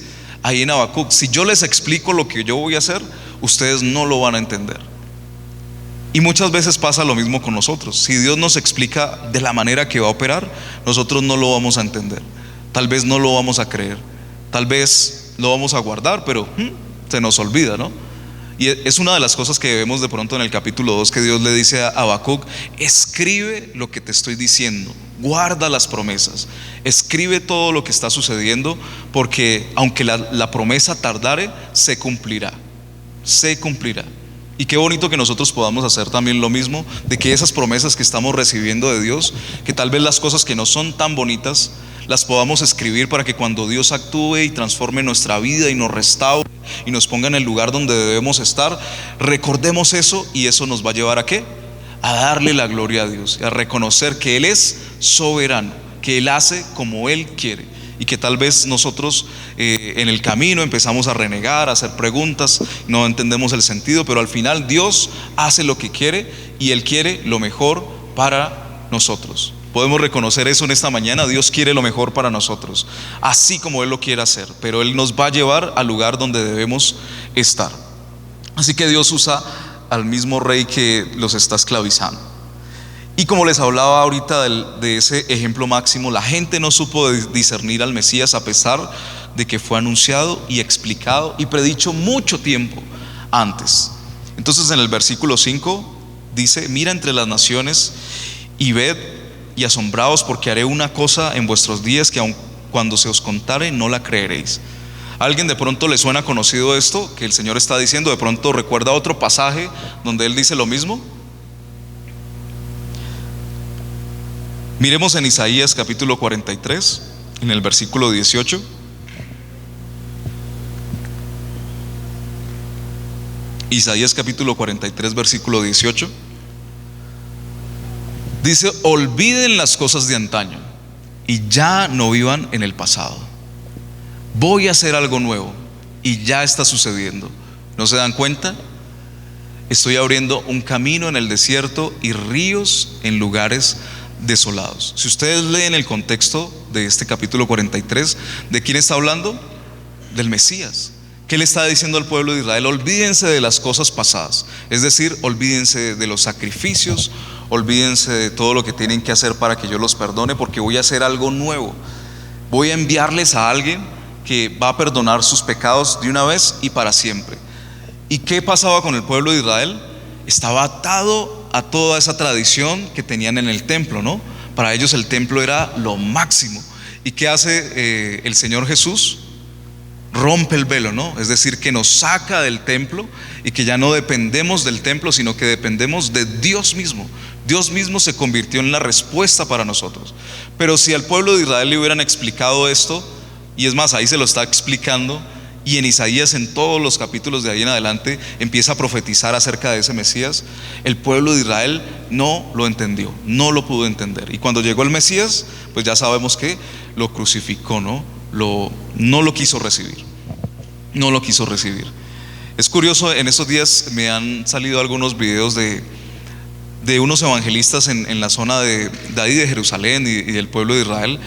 ahí en Habacuc: si yo les explico lo que yo voy a hacer, ustedes no lo van a entender. Y muchas veces pasa lo mismo con nosotros. Si Dios nos explica de la manera que va a operar, nosotros no lo vamos a entender. Tal vez no lo vamos a creer, tal vez lo vamos a guardar, pero se nos olvida, ¿no? Y es una de las cosas que vemos de pronto en el capítulo 2, que Dios le dice a Habacuc: escribe lo que te estoy diciendo, guarda las promesas, escribe todo lo que está sucediendo, porque aunque la promesa tardare, se cumplirá, se cumplirá. Y qué bonito que nosotros podamos hacer también lo mismo, de que esas promesas que estamos recibiendo de Dios, que tal vez las cosas que no son tan bonitas, las podamos escribir para que cuando Dios actúe y transforme nuestra vida y nos restaure y nos ponga en el lugar donde debemos estar, recordemos eso, y eso nos va a llevar ¿a qué? A darle la gloria a Dios, a reconocer que Él es soberano, que Él hace como Él quiere, y que tal vez nosotros en el camino empezamos a renegar, a hacer preguntas, no entendemos el sentido, pero al final Dios hace lo que quiere, y Él quiere lo mejor para nosotros. Podemos reconocer eso en esta mañana. Dios quiere lo mejor para nosotros, así como Él lo quiere hacer, pero Él nos va a llevar al lugar donde debemos estar. Así que Dios usa al mismo rey que los está esclavizando. Y como les hablaba ahorita de ese ejemplo máximo, la gente no supo discernir al Mesías, a pesar de que fue anunciado y explicado y predicho mucho tiempo antes. Entonces en el versículo 5 dice: mira entre las naciones y ved y asombraos, porque haré una cosa en vuestros días que aun cuando se os contare no la creeréis. ¿A alguien de pronto le suena conocido esto que el Señor está diciendo? ¿De pronto recuerda otro pasaje donde Él dice lo mismo? Miremos en Isaías capítulo 43, en el versículo 18. Isaías capítulo 43, versículo 18. Dice: olviden las cosas de antaño y ya no vivan en el pasado. Voy a hacer algo nuevo y ya está sucediendo. ¿No se dan cuenta? Estoy abriendo un camino en el desierto y ríos en lugares desolados. Si ustedes leen el contexto de este capítulo 43, ¿de quién está hablando? Del Mesías. ¿Qué le está diciendo al pueblo de Israel? Olvídense de las cosas pasadas, es decir, olvídense de los sacrificios, olvídense de todo lo que tienen que hacer para que yo los perdone, porque voy a hacer algo nuevo. Voy a enviarles a alguien que va a perdonar sus pecados de una vez y para siempre. ¿Y qué pasaba con el pueblo de Israel? Estaba atado a toda esa tradición que tenían en el templo, ¿no? Para ellos el templo era lo máximo. ¿Y qué hace el Señor Jesús? Rompe el velo, ¿no? Es decir, que nos saca del templo y que ya no dependemos del templo, sino que dependemos de Dios mismo. Dios mismo se convirtió en la respuesta para nosotros. Pero si al pueblo de Israel le hubieran explicado esto, y es más, ahí se lo está explicando, y en Isaías, en todos los capítulos de ahí en adelante, empieza a profetizar acerca de ese Mesías, el pueblo de Israel no lo entendió, no lo pudo entender. Y cuando llegó el Mesías, pues ya sabemos que lo crucificó, ¿no? No lo quiso recibir. No lo quiso recibir. Es curioso, en estos días me han salido algunos videos de unos evangelistas en la zona de ahí de Jerusalén y del pueblo de Israel,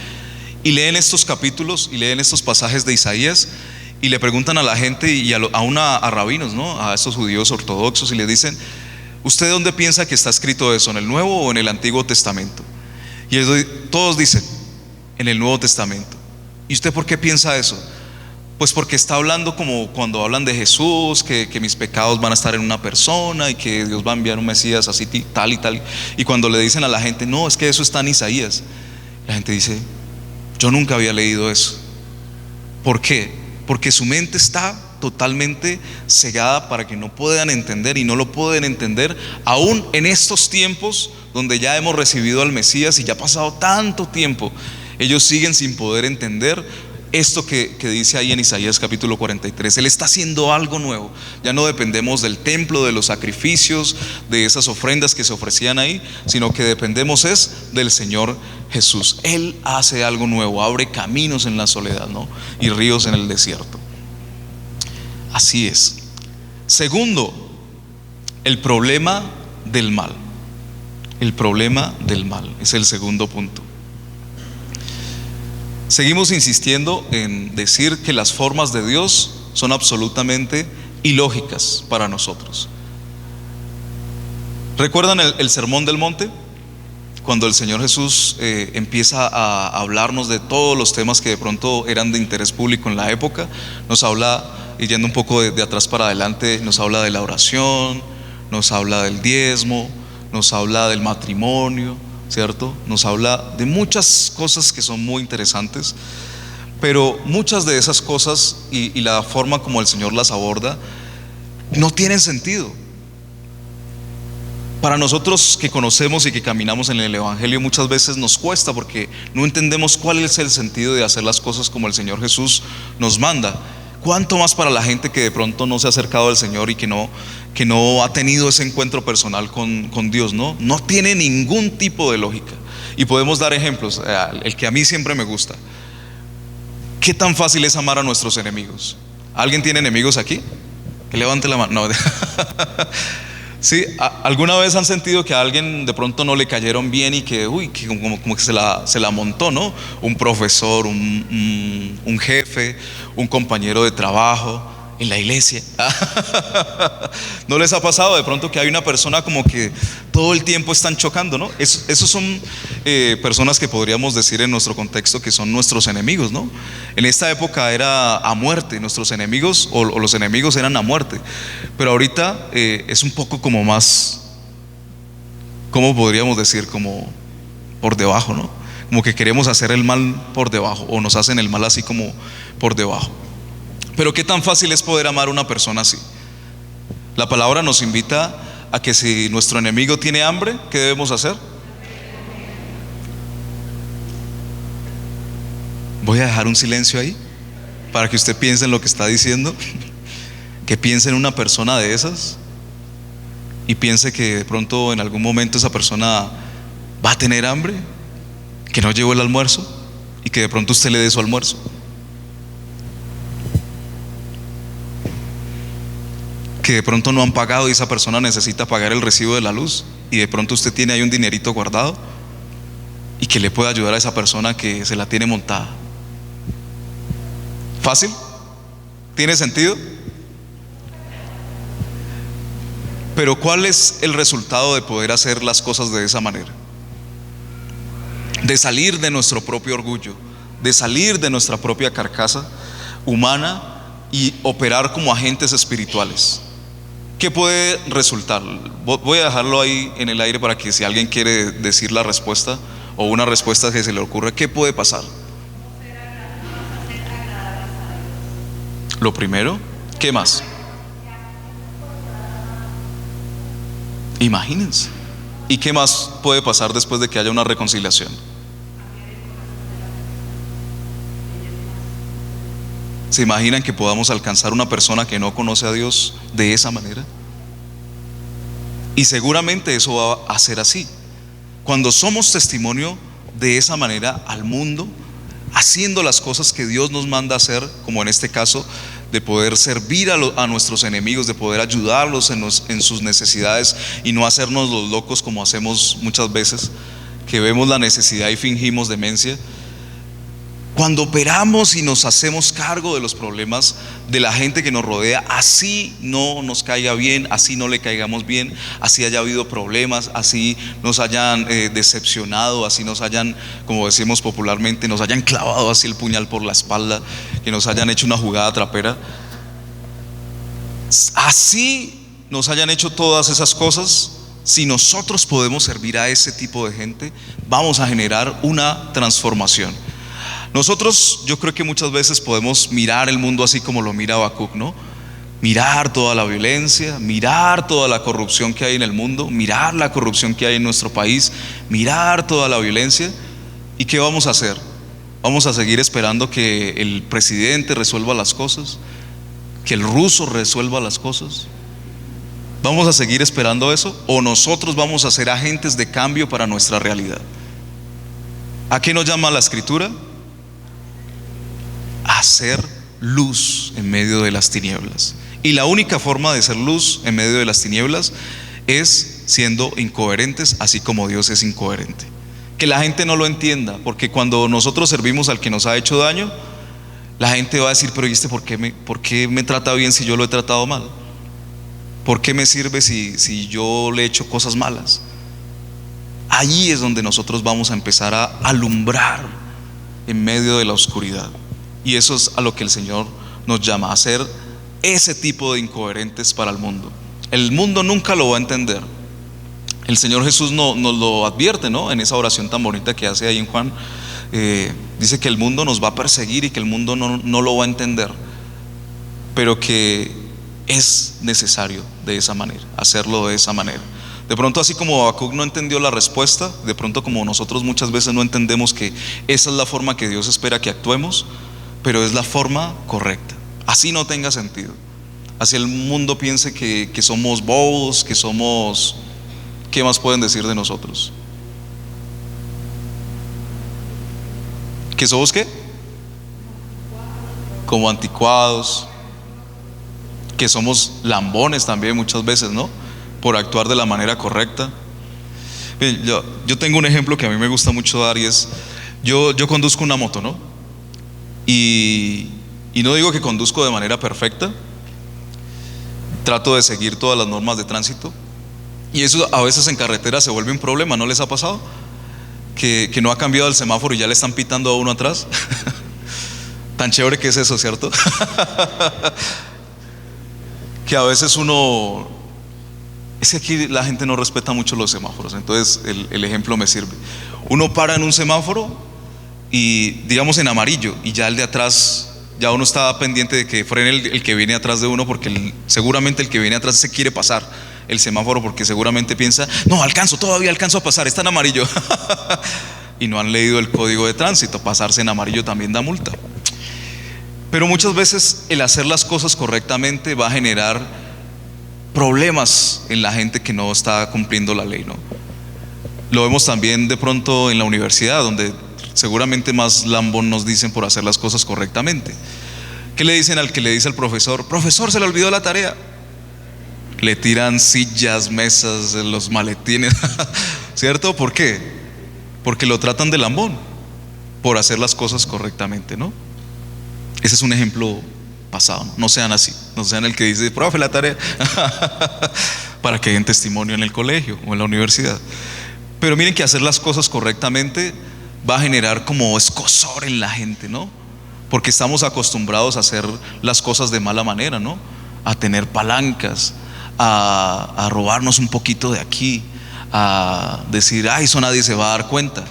y leen estos capítulos y leen estos pasajes de Isaías y le preguntan a la gente y a rabinos, ¿no? A estos judíos ortodoxos, y le dicen: ¿usted dónde piensa que está escrito eso? ¿En el Nuevo o en el Antiguo Testamento? Y todos dicen: en el Nuevo Testamento. ¿Y usted por qué piensa eso? Pues porque está hablando como cuando hablan de Jesús, que mis pecados van a estar en una persona y que Dios va a enviar un Mesías así tal y tal. Y cuando le dicen a la gente: no, es que eso está en Isaías, la gente dice: yo nunca había leído eso. ¿Por qué? Porque su mente está totalmente cegada para que no puedan entender, y no lo pueden entender aún en estos tiempos donde ya hemos recibido al Mesías y ya ha pasado tanto tiempo. Ellos siguen sin poder entender esto que dice ahí en Isaías capítulo 43. Él está haciendo algo nuevo. Ya no dependemos del templo, de los sacrificios, de esas ofrendas que se ofrecían ahí, sino que dependemos es del Señor Jesús. Él hace algo nuevo, abre caminos en la soledad, ¿no? Y ríos en el desierto. Así es. Segundo, el problema del mal. El problema del mal es el segundo punto. Seguimos insistiendo en decir que las formas de Dios son absolutamente ilógicas para nosotros. ¿Recuerdan el Sermón del Monte? Cuando el Señor Jesús empieza a hablarnos de todos los temas que de pronto eran de interés público en la época. Nos habla, y yendo un poco de atrás para adelante, nos habla de la oración, nos habla del diezmo, nos habla del matrimonio, ¿cierto? Nos habla de muchas cosas que son muy interesantes, pero muchas de esas cosas y la forma como el Señor las aborda no tienen sentido. Para nosotros que conocemos y que caminamos en el Evangelio, muchas veces nos cuesta porque no entendemos cuál es el sentido de hacer las cosas como el Señor Jesús nos manda. ¿Cuánto más para la gente que de pronto no se ha acercado al Señor y que no ha tenido ese encuentro personal con Dios, ¿no? No tiene ningún tipo de lógica. Y podemos dar ejemplos, el que a mí siempre me gusta. ¿Qué tan fácil es amar a nuestros enemigos? ¿Alguien tiene enemigos aquí? Que levante la mano. No. ¿Sí? ¿Alguna vez han sentido que a alguien de pronto no le cayeron bien y que como que se la montó, ¿no? Un profesor, un jefe, un compañero de trabajo, en la iglesia. ¿No les ha pasado de pronto que hay una persona como que todo el tiempo están chocando, ¿no? Esos son personas que podríamos decir en nuestro contexto que son nuestros enemigos, ¿no? En esta época era a muerte, nuestros enemigos o los enemigos eran a muerte. Pero ahorita es un poco como más, ¿cómo podríamos decir? Como por debajo, ¿no? Como que queremos hacer el mal por debajo, o nos hacen el mal así como por debajo. Pero ¿qué tan fácil es poder amar a una persona así? La palabra nos invita a que si nuestro enemigo tiene hambre, ¿qué debemos hacer? Voy a dejar un silencio ahí para que usted piense en lo que está diciendo. Que piense en una persona de esas y piense que de pronto en algún momento esa persona va a tener hambre, que no llevó el almuerzo y que de pronto usted le dé su almuerzo. que de pronto no han pagado y esa persona necesita pagar el recibo de la luz y de pronto usted tiene ahí un dinerito guardado y que le puede ayudar a esa persona que se la tiene montada. ¿Fácil? ¿Tiene sentido? Pero ¿cuál es el resultado de poder hacer las cosas de esa manera? De salir de nuestro propio orgullo, de salir de nuestra propia carcasa humana y operar como agentes espirituales. ¿Qué puede resultar? Voy a dejarlo ahí en el aire para que si alguien quiere decir la respuesta o una respuesta que se le ocurra, ¿qué puede pasar? Lo primero, ¿qué más? Imagínense. ¿Y qué más puede pasar después de que haya una reconciliación? ¿Se imaginan que podamos alcanzar una persona que no conoce a Dios de esa manera? Y seguramente eso va a ser así. Cuando somos testimonio de esa manera al mundo, haciendo las cosas que Dios nos manda hacer, como en este caso, de poder servir a nuestros enemigos, de poder ayudarlos en sus necesidades y no hacernos los locos como hacemos muchas veces, que vemos la necesidad y fingimos demencia. Cuando operamos y nos hacemos cargo de los problemas de la gente que nos rodea, así no nos caiga bien, así no le caigamos bien, así haya habido problemas, así nos hayan decepcionado, así nos hayan, como decimos popularmente, nos hayan clavado así el puñal por la espalda, que nos hayan hecho una jugada trapera, así nos hayan hecho todas esas cosas. Si nosotros podemos servir a ese tipo de gente, vamos a generar una transformación. Nosotros, yo creo que muchas veces podemos mirar el mundo así como lo mira Habacuc, ¿no? Mirar toda la violencia, mirar toda la corrupción que hay en el mundo, mirar la corrupción que hay en nuestro país, mirar toda la violencia. ¿Y qué vamos a hacer? ¿Vamos a seguir esperando que el presidente resuelva las cosas? ¿Que el ruso resuelva las cosas? ¿Vamos a seguir esperando eso? ¿O nosotros vamos a ser agentes de cambio para nuestra realidad? ¿A qué nos llama la Escritura? Hacer luz en medio de las tinieblas. Y la única forma de ser luz en medio de las tinieblas es siendo incoherentes, así como Dios es incoherente. Que la gente no lo entienda, porque cuando nosotros servimos al que nos ha hecho daño, la gente va a decir: pero ¿y este por qué me trata bien si yo lo he tratado mal? ¿Por qué me sirve si yo le he hecho cosas malas? Allí es donde nosotros vamos a empezar a alumbrar en medio de la oscuridad. Y eso es a lo que el Señor nos llama, a ser ese tipo de incoherentes para el mundo. El mundo nunca lo va a entender. El Señor Jesús nos lo advierte, ¿no? En esa oración tan bonita que hace ahí en Juan, dice que el mundo nos va a perseguir y que el mundo no lo va a entender, pero que es necesario de esa manera, hacerlo de esa manera. De pronto, así como Habacuc no entendió la respuesta, de pronto como nosotros muchas veces no entendemos que esa es la forma que Dios espera que actuemos, pero es la forma correcta. Así no tenga sentido, así el mundo piense que somos bobos, que somos, ¿qué más pueden decir de nosotros? ¿Que somos qué? Como anticuados, que somos lambones también muchas veces, ¿no? Por actuar de la manera correcta. Yo tengo un ejemplo que a mí me gusta mucho dar, y es, yo conduzco una moto, ¿no? Y no digo que conduzco de manera perfecta, trato de seguir todas las normas de tránsito, y eso a veces en carretera se vuelve un problema. ¿No les ha pasado? Que no ha cambiado el semáforo y ya le están pitando a uno atrás. Tan chévere que es eso, ¿cierto? Que a veces uno, es que aquí la gente no respeta mucho los semáforos. Entonces el ejemplo me sirve. Uno para en un semáforo y digamos en amarillo, y ya el de atrás, ya uno está pendiente de que frene el que viene atrás de uno, porque seguramente el que viene atrás se quiere pasar el semáforo, porque seguramente piensa: no, todavía alcanzo a pasar, está en amarillo. Y no han leído el código de tránsito. Pasarse en amarillo también da multa. Pero muchas veces el hacer las cosas correctamente va a generar problemas en la gente que no está cumpliendo la ley, ¿no? Lo vemos también de pronto en la universidad, donde seguramente más lambón nos dicen por hacer las cosas correctamente. ¿Qué le dicen al que le dice al profesor: profesor, se le olvidó la tarea? le tiran sillas, mesas, los maletines, ¿cierto? ¿Por qué? Porque lo tratan de lambón por hacer las cosas correctamente, ¿no? Ese es un ejemplo pasado. No sean así, no sean el que dice, profe, la tarea, para que den testimonio en el colegio o en la universidad. Pero miren que hacer las cosas correctamente va a generar como escozor en la gente, ¿no? Porque estamos acostumbrados a hacer las cosas de mala manera, ¿no? A tener palancas, a robarnos un poquito de aquí, a decir, ay, eso nadie se va a dar cuenta.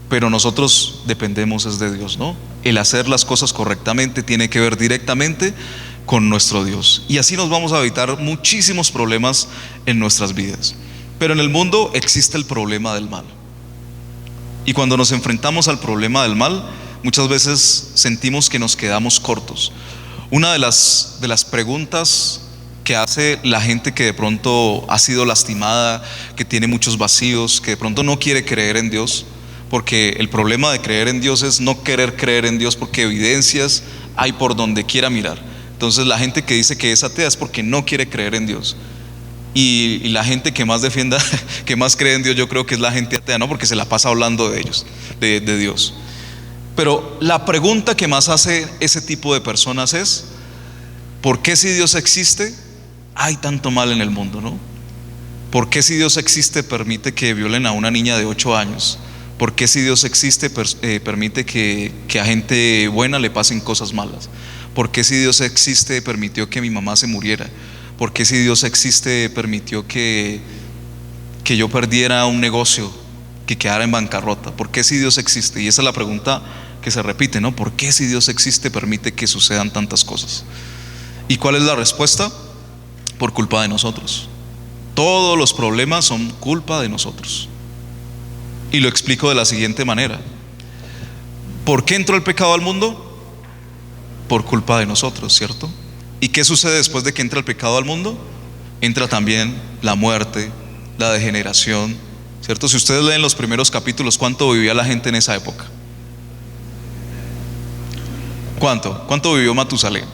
Pero nosotros dependemos es de Dios, ¿no? El hacer las cosas correctamente tiene que ver directamente con nuestro Dios. Y así nos vamos a evitar muchísimos problemas en nuestras vidas. Pero en el mundo existe el problema del mal. Y cuando nos enfrentamos al problema del mal, muchas veces sentimos que nos quedamos cortos. Una de las preguntas que hace la gente que de pronto ha sido lastimada, que tiene muchos vacíos, que de pronto no quiere creer en Dios, porque el problema de creer en Dios es no querer creer en Dios, porque evidencias hay por donde quiera mirar. Entonces la gente que dice que es atea es porque no quiere creer en Dios. Y la gente que más defienda, que más cree en Dios, yo creo que es la gente atea, ¿no? Porque se la pasa hablando de ellos, de Dios. Pero la pregunta que más hace ese tipo de personas es: ¿por qué si Dios existe hay tanto mal en el mundo, ¿no? ¿Por qué si Dios existe permite que violen a una niña de 8 años? ¿Por qué si Dios existe permite que a gente buena le pasen cosas malas? ¿Por qué si Dios existe permitió que mi mamá se muriera? ¿Por qué si Dios existe permitió que yo perdiera un negocio, que quedara en bancarrota? ¿Por qué si Dios existe? Y esa es la pregunta que se repite, ¿no? ¿Por qué si Dios existe permite que sucedan tantas cosas? ¿Y cuál es la respuesta? Por culpa de nosotros. Todos los problemas son culpa de nosotros. Y lo explico de la siguiente manera: ¿por qué entró el pecado al mundo? Por culpa de nosotros, ¿cierto? ¿Y qué sucede después de que entra el pecado al mundo? Entra también la muerte, la degeneración, ¿cierto? Si ustedes leen los primeros capítulos, ¿cuánto vivía la gente en esa época? ¿Cuánto vivió Matusalén?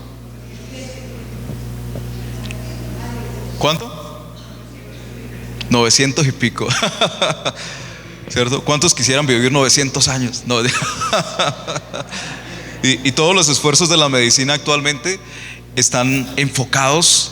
¿Cuánto? 900 y pico. ¿Cierto? ¿Cuántos quisieran vivir 900 años? No. Y todos los esfuerzos de la medicina actualmente están enfocados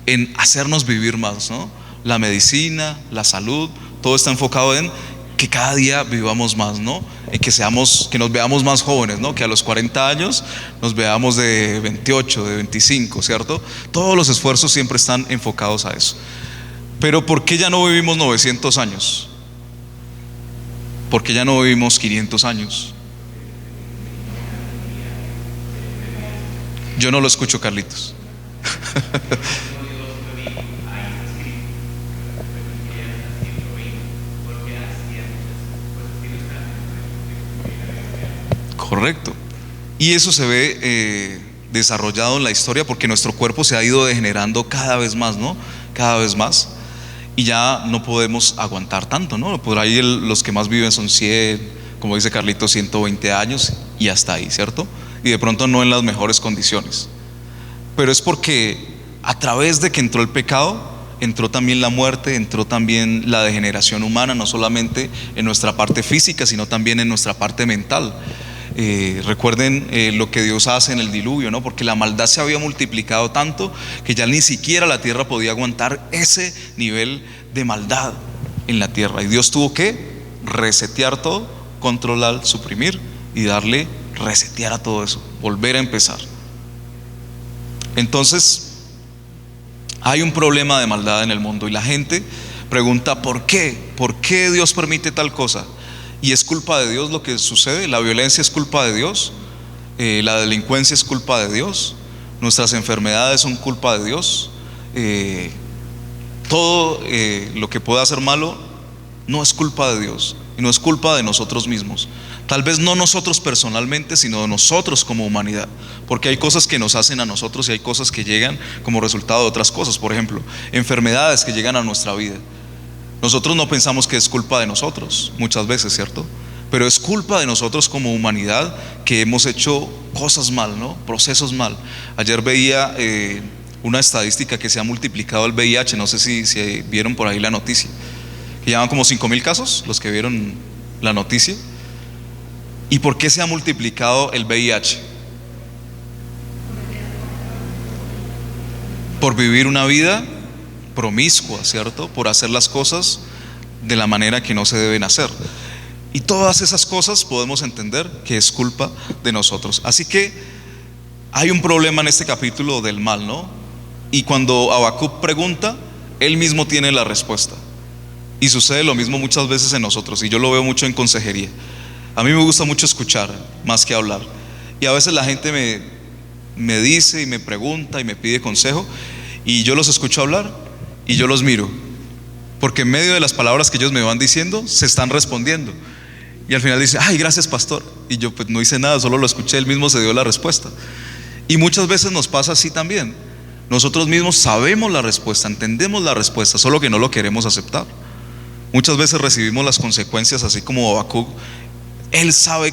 en hacernos vivir más, ¿no? La medicina, la salud, todo está enfocado en que cada día vivamos más, ¿no? En que nos veamos más jóvenes, ¿no? Que a los 40 años nos veamos de 28, de 25, ¿cierto? Todos los esfuerzos siempre están enfocados a eso. Pero ¿por qué ya no vivimos 900 años? ¿Por qué ya no vivimos 500 años? Yo no lo escucho, Carlitos. Correcto. Y eso se ve desarrollado en la historia porque nuestro cuerpo se ha ido degenerando cada vez más, ¿no? Cada vez más. Y ya no podemos aguantar tanto, ¿no? Por ahí los que más viven son 100, como dice Carlitos, 120 años y hasta ahí, ¿cierto? Y de pronto no en las mejores condiciones. Pero es porque a través de que entró el pecado, entró también la muerte, entró también la degeneración humana, no solamente en nuestra parte física, sino también en nuestra parte mental. Recuerden lo que Dios hace en el diluvio, ¿no? Porque la maldad se había multiplicado tanto que ya ni siquiera la tierra podía aguantar ese nivel de maldad en la tierra. Y Dios tuvo que resetear todo, controlar, suprimir y darle resetear a todo eso, volver a empezar. Entonces hay un problema de maldad en el mundo y la gente pregunta ¿por qué? ¿Por qué Dios permite tal cosa? Y es culpa de Dios lo que sucede. La violencia es culpa de Dios, la delincuencia es culpa de Dios, nuestras enfermedades son culpa de Dios, todo lo que pueda ser malo no es culpa de Dios y no es culpa de nosotros mismos. Tal vez no nosotros personalmente, sino nosotros como humanidad, porque hay cosas que nos hacen a nosotros y hay cosas que llegan como resultado de otras cosas. Por ejemplo, enfermedades que llegan a nuestra vida. Nosotros no pensamos que es culpa de nosotros muchas veces, ¿cierto? Pero es culpa de nosotros como humanidad que hemos hecho cosas mal, ¿no? Procesos mal. Ayer veía una estadística que se ha multiplicado el VIH. No sé si vieron por ahí la noticia, que llevan como 5.000 casos, los que vieron la noticia. ¿Y por qué se ha multiplicado el VIH? Por vivir una vida promiscua, ¿cierto? Por hacer las cosas de la manera que no se deben hacer. Y todas esas cosas podemos entender que es culpa de nosotros. Así que hay un problema en este capítulo del mal, ¿no? Y cuando Habacuc pregunta, él mismo tiene la respuesta. Y sucede lo mismo muchas veces en nosotros, y yo lo veo mucho en consejería. A mí me gusta mucho escuchar más que hablar. Y a veces la gente me dice y me pregunta y me pide consejo, y yo los escucho hablar y yo los miro, porque en medio de las palabras que ellos me van diciendo se están respondiendo. Y al final dice: ay, gracias, pastor. Y yo pues no hice nada, solo lo escuché, él mismo se dio la respuesta. Y muchas veces nos pasa así también. Nosotros mismos sabemos la respuesta, entendemos la respuesta, solo que no lo queremos aceptar. Muchas veces recibimos las consecuencias así como Habacuc. Él sabe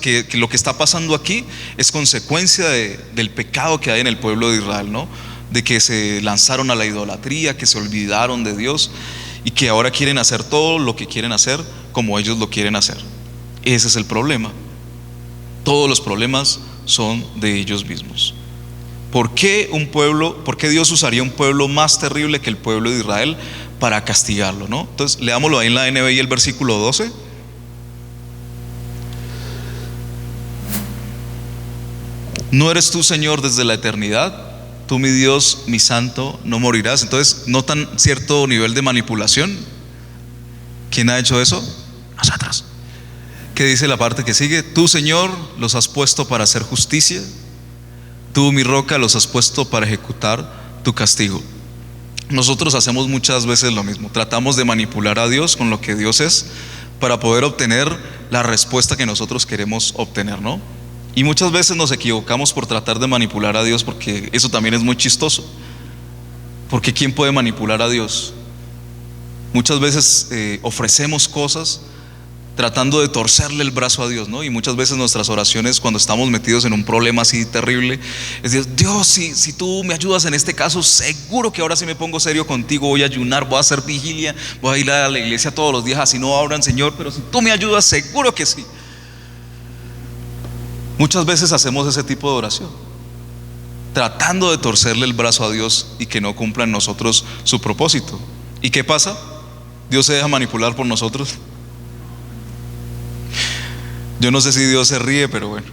que lo que está pasando aquí es consecuencia del pecado que hay en el pueblo de Israel, ¿no? De que se lanzaron a la idolatría, que se olvidaron de Dios y que ahora quieren hacer todo lo que quieren hacer como ellos lo quieren hacer. Ese es el problema. Todos los problemas son de ellos mismos. ¿Por qué Dios usaría un pueblo más terrible que el pueblo de Israel para castigarlo, ¿no? Entonces, leámoslo ahí en la NBI, el versículo 12. ¿No eres tú, Señor, desde la eternidad? Tú, mi Dios, mi santo, no morirás. Entonces, ¿notan cierto nivel de manipulación? ¿Quién ha hecho eso? Nosotros. ¿Qué dice la parte que sigue? Tú, Señor, los has puesto para hacer justicia. Tú, mi roca, los has puesto para ejecutar tu castigo. Nosotros hacemos muchas veces lo mismo. Tratamos de manipular a Dios con lo que Dios es para poder obtener la respuesta que nosotros queremos obtener, ¿no? Y muchas veces nos equivocamos por tratar de manipular a Dios, porque eso también es muy chistoso. Porque ¿quién puede manipular a Dios? Muchas veces ofrecemos cosas tratando de torcerle el brazo a Dios, ¿no? Y muchas veces nuestras oraciones, cuando estamos metidos en un problema así terrible, es decir: Dios, si tú me ayudas en este caso, seguro que ahora sí me pongo serio contigo, voy a ayunar, voy a hacer vigilia, voy a ir a la iglesia todos los días, así no abran, Señor, pero si tú me ayudas, seguro que sí. Muchas veces hacemos ese tipo de oración, tratando de torcerle el brazo a Dios y que no cumpla en nosotros su propósito. ¿Y qué pasa? Dios se deja manipular por nosotros. Yo no sé si Dios se ríe, pero bueno,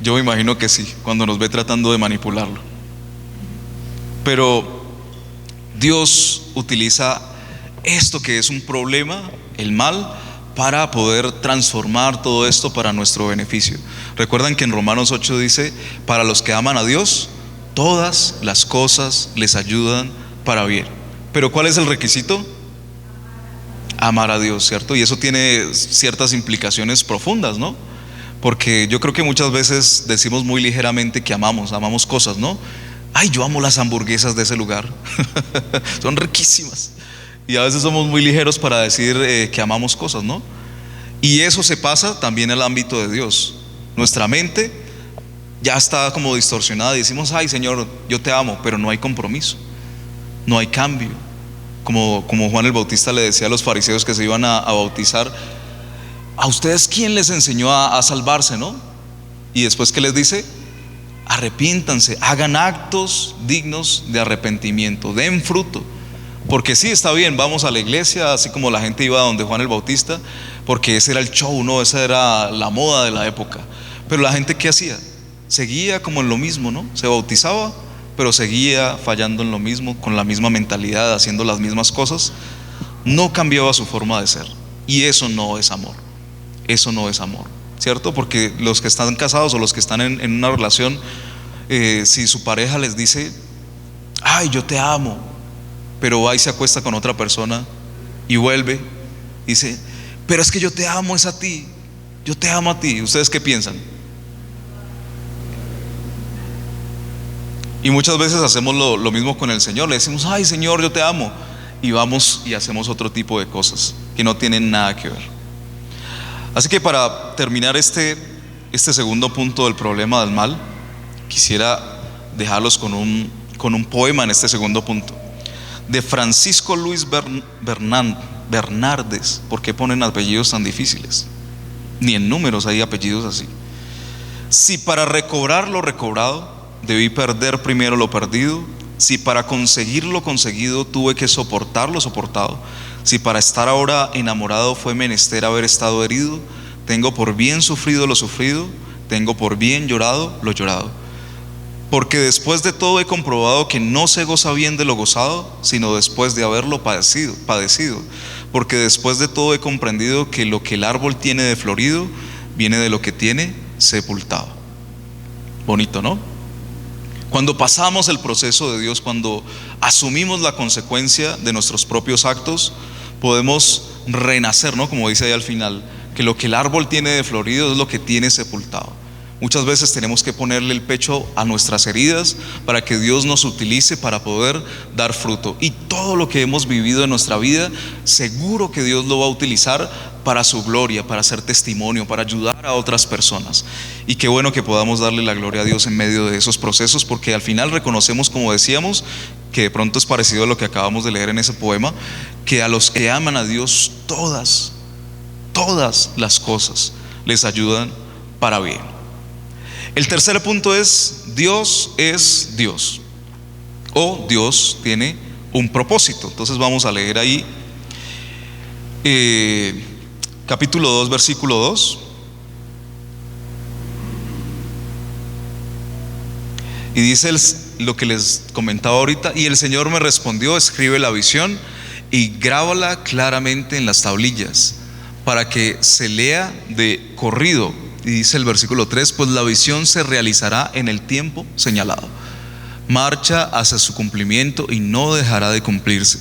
yo me imagino que sí, cuando nos ve tratando de manipularlo. Pero Dios utiliza esto que es un problema, el mal, para poder transformar todo esto para nuestro beneficio. Recuerdan que en Romanos 8 dice: para los que aman a Dios, todas las cosas les ayudan para bien. Pero ¿cuál es el requisito? Amar a Dios, ¿cierto? Y eso tiene ciertas implicaciones profundas, ¿no? Porque yo creo que muchas veces decimos muy ligeramente que amamos cosas, ¿no? Ay, yo amo las hamburguesas de ese lugar. Son riquísimas. Y a veces somos muy ligeros para decir que amamos cosas, ¿no? Y eso se pasa también al ámbito de Dios. Nuestra mente ya está como distorsionada y decimos: ay, Señor, yo te amo, pero no hay compromiso, no hay cambio. Como Juan el Bautista le decía a los fariseos que se iban a bautizar: ¿a ustedes quién les enseñó a salvarse, no? Y después, ¿qué les dice? Arrepiéntanse, hagan actos dignos de arrepentimiento, den fruto. Porque sí, está bien, vamos a la iglesia, así como la gente iba donde Juan el Bautista, porque ese era el show, ¿no? Esa era la moda de la época. Pero la gente, ¿qué hacía? Seguía como en lo mismo, ¿no? Se bautizaba, pero seguía fallando en lo mismo, con la misma mentalidad, haciendo las mismas cosas. No cambiaba su forma de ser. Y eso no es amor. Eso no es amor, ¿cierto? Porque los que están casados o los que están en una relación, si su pareja les dice: ay, yo te amo, pero va y se acuesta con otra persona y vuelve, dice: pero es que yo te amo, es a ti, yo te amo a ti. ¿Ustedes qué piensan? Y muchas veces hacemos lo mismo con el Señor. Le decimos: ay, Señor, yo te amo, y vamos y hacemos otro tipo de cosas que no tienen nada que ver. Así que para terminar este segundo punto del problema del mal, quisiera dejarlos con con un poema en este segundo punto, de Francisco Luis Bernardes. ¿Por qué ponen apellidos tan difíciles? Ni en números hay apellidos así. Si para recobrar lo recobrado debí perder primero lo perdido, si para conseguir lo conseguido tuve que soportar lo soportado, si para estar ahora enamorado fue menester haber estado herido, tengo por bien sufrido lo sufrido, tengo por bien llorado lo llorado. Porque después de todo he comprobado que no se goza bien de lo gozado, sino después de haberlo padecido. Porque después de todo he comprendido que lo que el árbol tiene de florido viene de lo que tiene sepultado. Bonito, ¿no? Cuando pasamos el proceso de Dios, cuando asumimos la consecuencia de nuestros propios actos, podemos renacer, ¿no? Como dice ahí al final, que lo que el árbol tiene de florido es lo que tiene sepultado. Muchas veces tenemos que ponerle el pecho a nuestras heridas para que Dios nos utilice para poder dar fruto. Y todo lo que hemos vivido en nuestra vida, seguro que Dios lo va a utilizar para su gloria, para hacer testimonio, para ayudar a otras personas. Y qué bueno que podamos darle la gloria a Dios en medio de esos procesos, porque al final reconocemos, como decíamos, que de pronto es parecido a lo que acabamos de leer en ese poema, que a los que aman a Dios todas las cosas les ayudan para bien. El tercer punto es: Dios es Dios, o Dios tiene un propósito. Entonces vamos a leer ahí capítulo 2, versículo 2. Y dice lo que les comentaba ahorita: y el Señor me respondió, escribe la visión y grábala claramente en las tablillas, para que se lea de corrido. Y dice el versículo 3: pues la visión se realizará en el tiempo señalado, marcha hacia su cumplimiento y no dejará de cumplirse.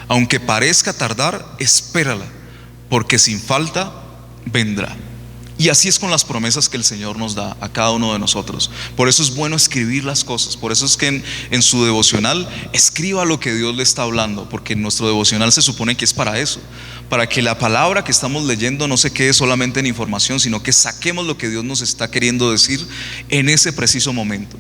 Aunque parezca tardar, espérala, porque sin falta vendrá. Y así es con las promesas que el Señor nos da a cada uno de nosotros. Por eso es bueno escribir las cosas. Por eso es que en su devocional escriba lo que Dios le está hablando, porque nuestro devocional se supone que es para eso, para que la palabra que estamos leyendo no se quede solamente en información, sino que saquemos lo que Dios nos está queriendo decir en ese preciso momento.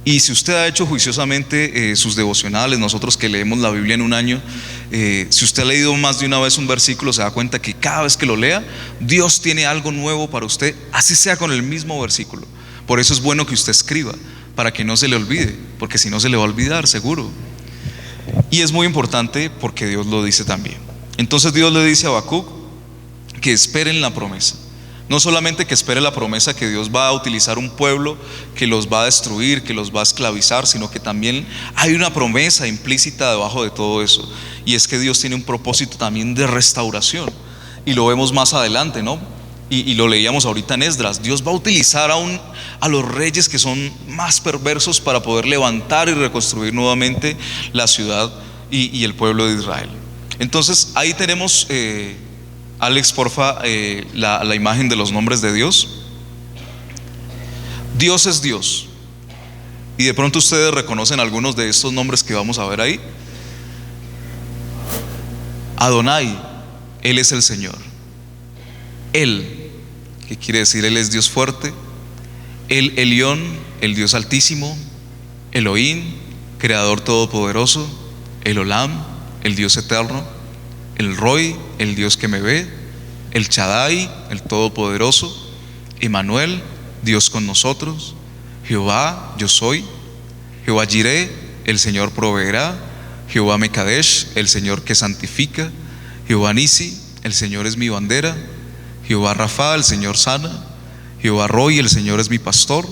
Y si usted ha hecho juiciosamente sus devocionales, nosotros que leemos la Biblia en un año, si usted ha leído más de una vez un versículo, se da cuenta que cada vez que lo lea, Dios tiene algo nuevo para usted, así sea con el mismo versículo. Por eso es bueno que usted escriba, para que no se le olvide, porque si no se le va a olvidar seguro. Y es muy importante porque Dios lo dice también. Entonces Dios le dice a Habacuc que esperen la promesa. No solamente que espere la promesa que Dios va a utilizar un pueblo que los va a destruir, que los va a esclavizar, sino que también hay una promesa implícita debajo de todo eso, y es que Dios tiene un propósito también de restauración, y lo vemos más adelante, ¿no? Y lo leíamos ahorita en Esdras. Dios va a utilizar a los reyes que son más perversos para poder levantar y reconstruir nuevamente la ciudad y el pueblo de Israel. Entonces ahí tenemos Alex, porfa, la imagen de los nombres de Dios. Dios es Dios. Y de pronto ustedes reconocen algunos de estos nombres que vamos a ver ahí. Adonai, Él es el Señor. Él, que quiere decir Él es Dios fuerte. El Elión, el Dios altísimo. Elohim, Creador todopoderoso. El Olam, el Dios eterno. El Roy, el Dios que me ve. El Shaddai, el Todopoderoso. Emmanuel, Dios con nosotros. Jehová, yo soy. Jehová Jireh, el Señor proveerá. Jehová Mekadesh, el Señor que santifica. Jehová Nisi, el Señor es mi bandera. Jehová Rafa, el Señor sana. Jehová Roy, el Señor es mi pastor.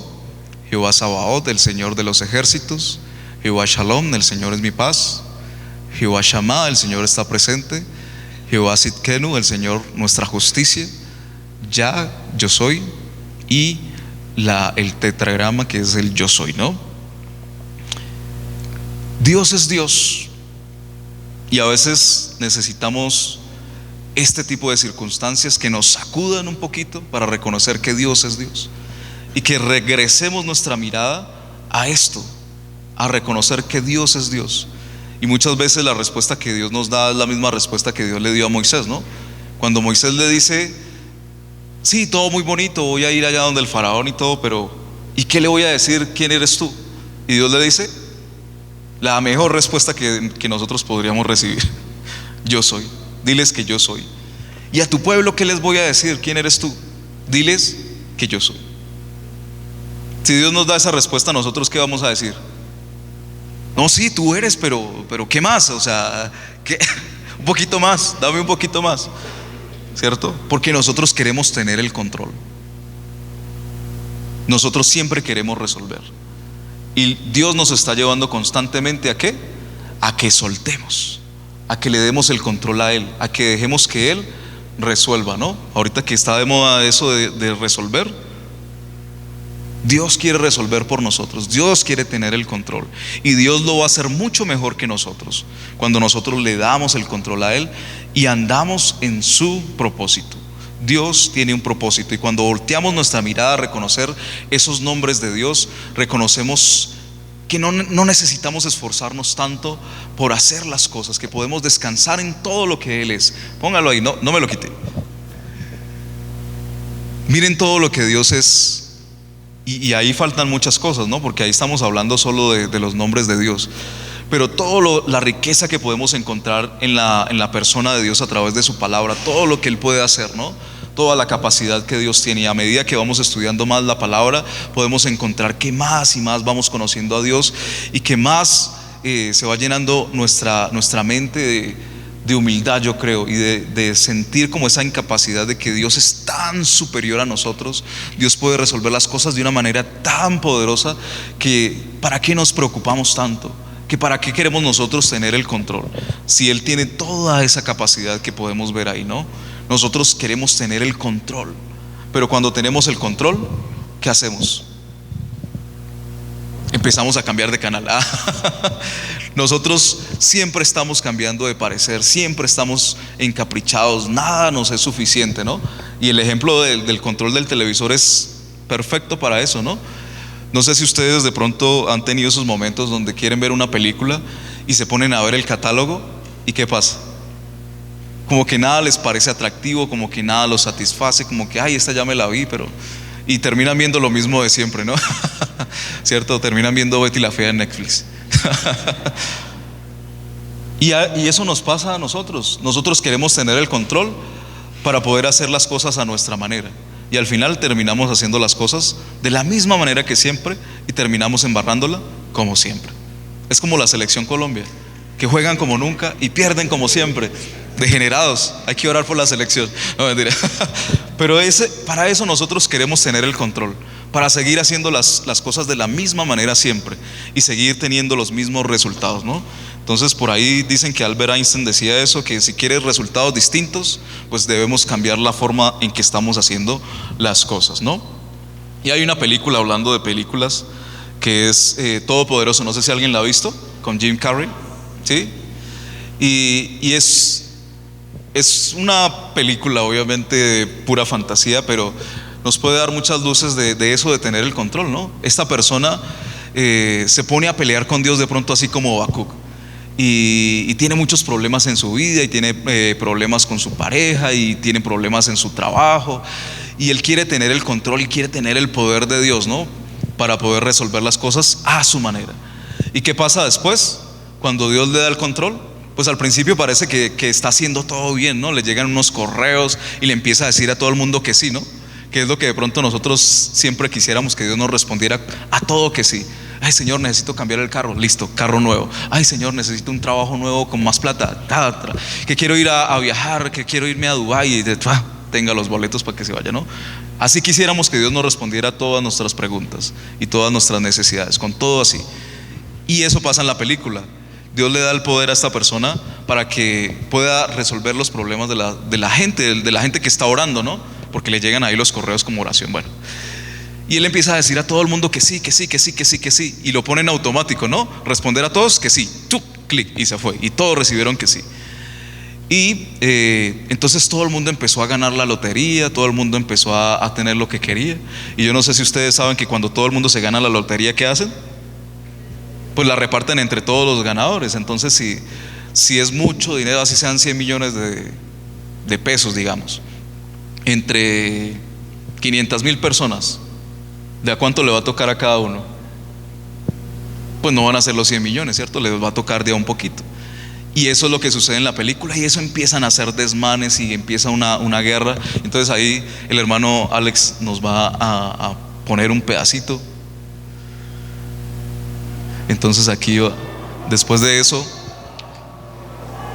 Jehová Sabaoth, el Señor de los ejércitos. Jehová Shalom, el Señor es mi paz. Jehová Shammah, el Señor está presente. Jehová Sidkenu, el Señor nuestra justicia. Ya, yo soy. Y el tetragrama, que es el yo soy, ¿no? Dios es Dios. Y a veces necesitamos este tipo de circunstancias que nos sacudan un poquito para reconocer que Dios es Dios, y que regresemos nuestra mirada a esto, a reconocer que Dios es Dios. Y muchas veces la respuesta que Dios nos da es la misma respuesta que Dios le dio a Moisés, ¿no? Cuando Moisés le dice: sí, todo muy bonito, voy a ir allá donde el faraón y todo, pero ¿y qué le voy a decir? ¿Quién eres tú? Y Dios le dice: La mejor respuesta que nosotros podríamos recibir. Yo soy. Diles que yo soy. ¿Y a tu pueblo qué les voy a decir? ¿Quién eres tú? Diles que yo soy. Si Dios nos da esa respuesta, nosotros ¿qué vamos a decir? No, sí, tú eres, pero ¿qué más? O sea, ¿qué? Un poquito más, dame un poquito más, ¿cierto? Porque nosotros queremos tener el control. Nosotros siempre queremos resolver. Y Dios nos está llevando constantemente ¿a qué? A que soltemos, a que le demos el control a Él, a que dejemos que Él resuelva, ¿no? Ahorita que está de moda eso de resolver, Dios quiere resolver por nosotros, Dios quiere tener el control y Dios lo va a hacer mucho mejor que nosotros cuando nosotros le damos el control a Él y andamos en su propósito. Dios tiene un propósito y cuando volteamos nuestra mirada a reconocer esos nombres de Dios, reconocemos que no necesitamos esforzarnos tanto por hacer las cosas, que podemos descansar en todo lo que Él es. Póngalo ahí, no me lo quite. Miren todo lo que Dios es. Y ahí faltan muchas cosas, ¿no? Porque ahí estamos hablando solo de los nombres de Dios. Pero la riqueza que podemos encontrar en la persona de Dios a través de su palabra, todo lo que Él puede hacer, ¿no? Toda la capacidad que Dios tiene. Y a medida que vamos estudiando más la palabra, podemos encontrar que más y más vamos conociendo a Dios y que más se va llenando nuestra mente de humildad, yo creo, y de sentir como esa incapacidad de que Dios es tan superior a nosotros. Dios puede resolver las cosas de una manera tan poderosa que ¿para qué nos preocupamos tanto? Que ¿para qué queremos nosotros tener el control? Si Él tiene toda esa capacidad que podemos ver ahí, ¿no? Nosotros queremos tener el control, pero cuando tenemos el control, ¿qué hacemos? Empezamos a cambiar de canal. Nosotros siempre estamos cambiando de parecer, siempre estamos encaprichados, nada nos es suficiente, ¿no? Y el ejemplo del control del televisor es perfecto para eso, ¿no? No sé si ustedes de pronto han tenido esos momentos donde quieren ver una película y se ponen a ver el catálogo y ¿qué pasa? Como que nada les parece atractivo, como que nada los satisface, como que ay, esta ya me la vi, pero... Y terminan viendo lo mismo de siempre, ¿no? ¿Cierto? Terminan viendo Betty la Fea en Netflix. Y eso nos pasa a nosotros. Nosotros queremos tener el control para poder hacer las cosas a nuestra manera. Y al final terminamos haciendo las cosas de la misma manera que siempre y terminamos embarrándola como siempre. Es como la selección Colombia, que juegan como nunca y pierden como siempre. Degenerados, hay que orar por la selección. No, mentira. Pero para eso nosotros queremos tener el control, para seguir haciendo las cosas de la misma manera siempre y seguir teniendo los mismos resultados, ¿no? Entonces por ahí dicen que Albert Einstein decía eso, que si quieres resultados distintos, pues debemos cambiar la forma en que estamos haciendo las cosas, ¿no? Y hay una película, hablando de películas, que es Todopoderoso, no sé si alguien la ha visto, con Jim Carrey, ¿sí? Y es una película obviamente de pura fantasía, pero nos puede dar muchas luces de eso, de tener el control, ¿no? Esta persona se pone a pelear con Dios de pronto así como Habacuc y tiene muchos problemas en su vida y tiene problemas con su pareja y tiene problemas en su trabajo y él quiere tener el control y quiere tener el poder de Dios, ¿no? Para poder resolver las cosas a su manera. ¿Y qué pasa después? Cuando Dios le da el control, pues al principio parece que está haciendo todo bien, ¿no? Le llegan unos correos y le empieza a decir a todo el mundo que sí, ¿no? Que es lo que de pronto nosotros siempre quisiéramos, que Dios nos respondiera a todo que sí. Ay, Señor, necesito cambiar el carro, listo, carro nuevo. Ay, Señor, necesito un trabajo nuevo con más plata, que quiero ir a viajar, que quiero irme a Dubái y tenga los boletos para que se vaya, ¿no? Así quisiéramos que Dios nos respondiera a todas nuestras preguntas y todas nuestras necesidades, con todo así. Y eso pasa en la película. Dios le da el poder a esta persona para que pueda resolver los problemas de la gente que está orando, ¿no? Porque le llegan ahí los correos como oración. Bueno, y él empieza a decir a todo el mundo que sí, que sí, que sí, que sí, que sí, y lo pone en automático, ¿no? Responder a todos que sí, clic, y se fue, y todos recibieron que sí. Y entonces todo el mundo empezó a ganar la lotería, todo el mundo empezó a tener lo que quería. Y yo no sé si ustedes saben que cuando todo el mundo se gana la lotería, ¿qué hacen? Pues la reparten entre todos los ganadores. Entonces si es mucho dinero, así sean 100 millones de pesos, digamos, entre 500,000 personas, ¿de a cuánto le va a tocar a cada uno? pues no van a ser los 100 millones, ¿cierto? Les va a tocar de a un poquito. Y eso es lo que sucede en la película, y eso empiezan a hacer desmanes y empieza una guerra. Entonces ahí el hermano Alex nos va a poner un pedacito. Entonces aquí, después de eso,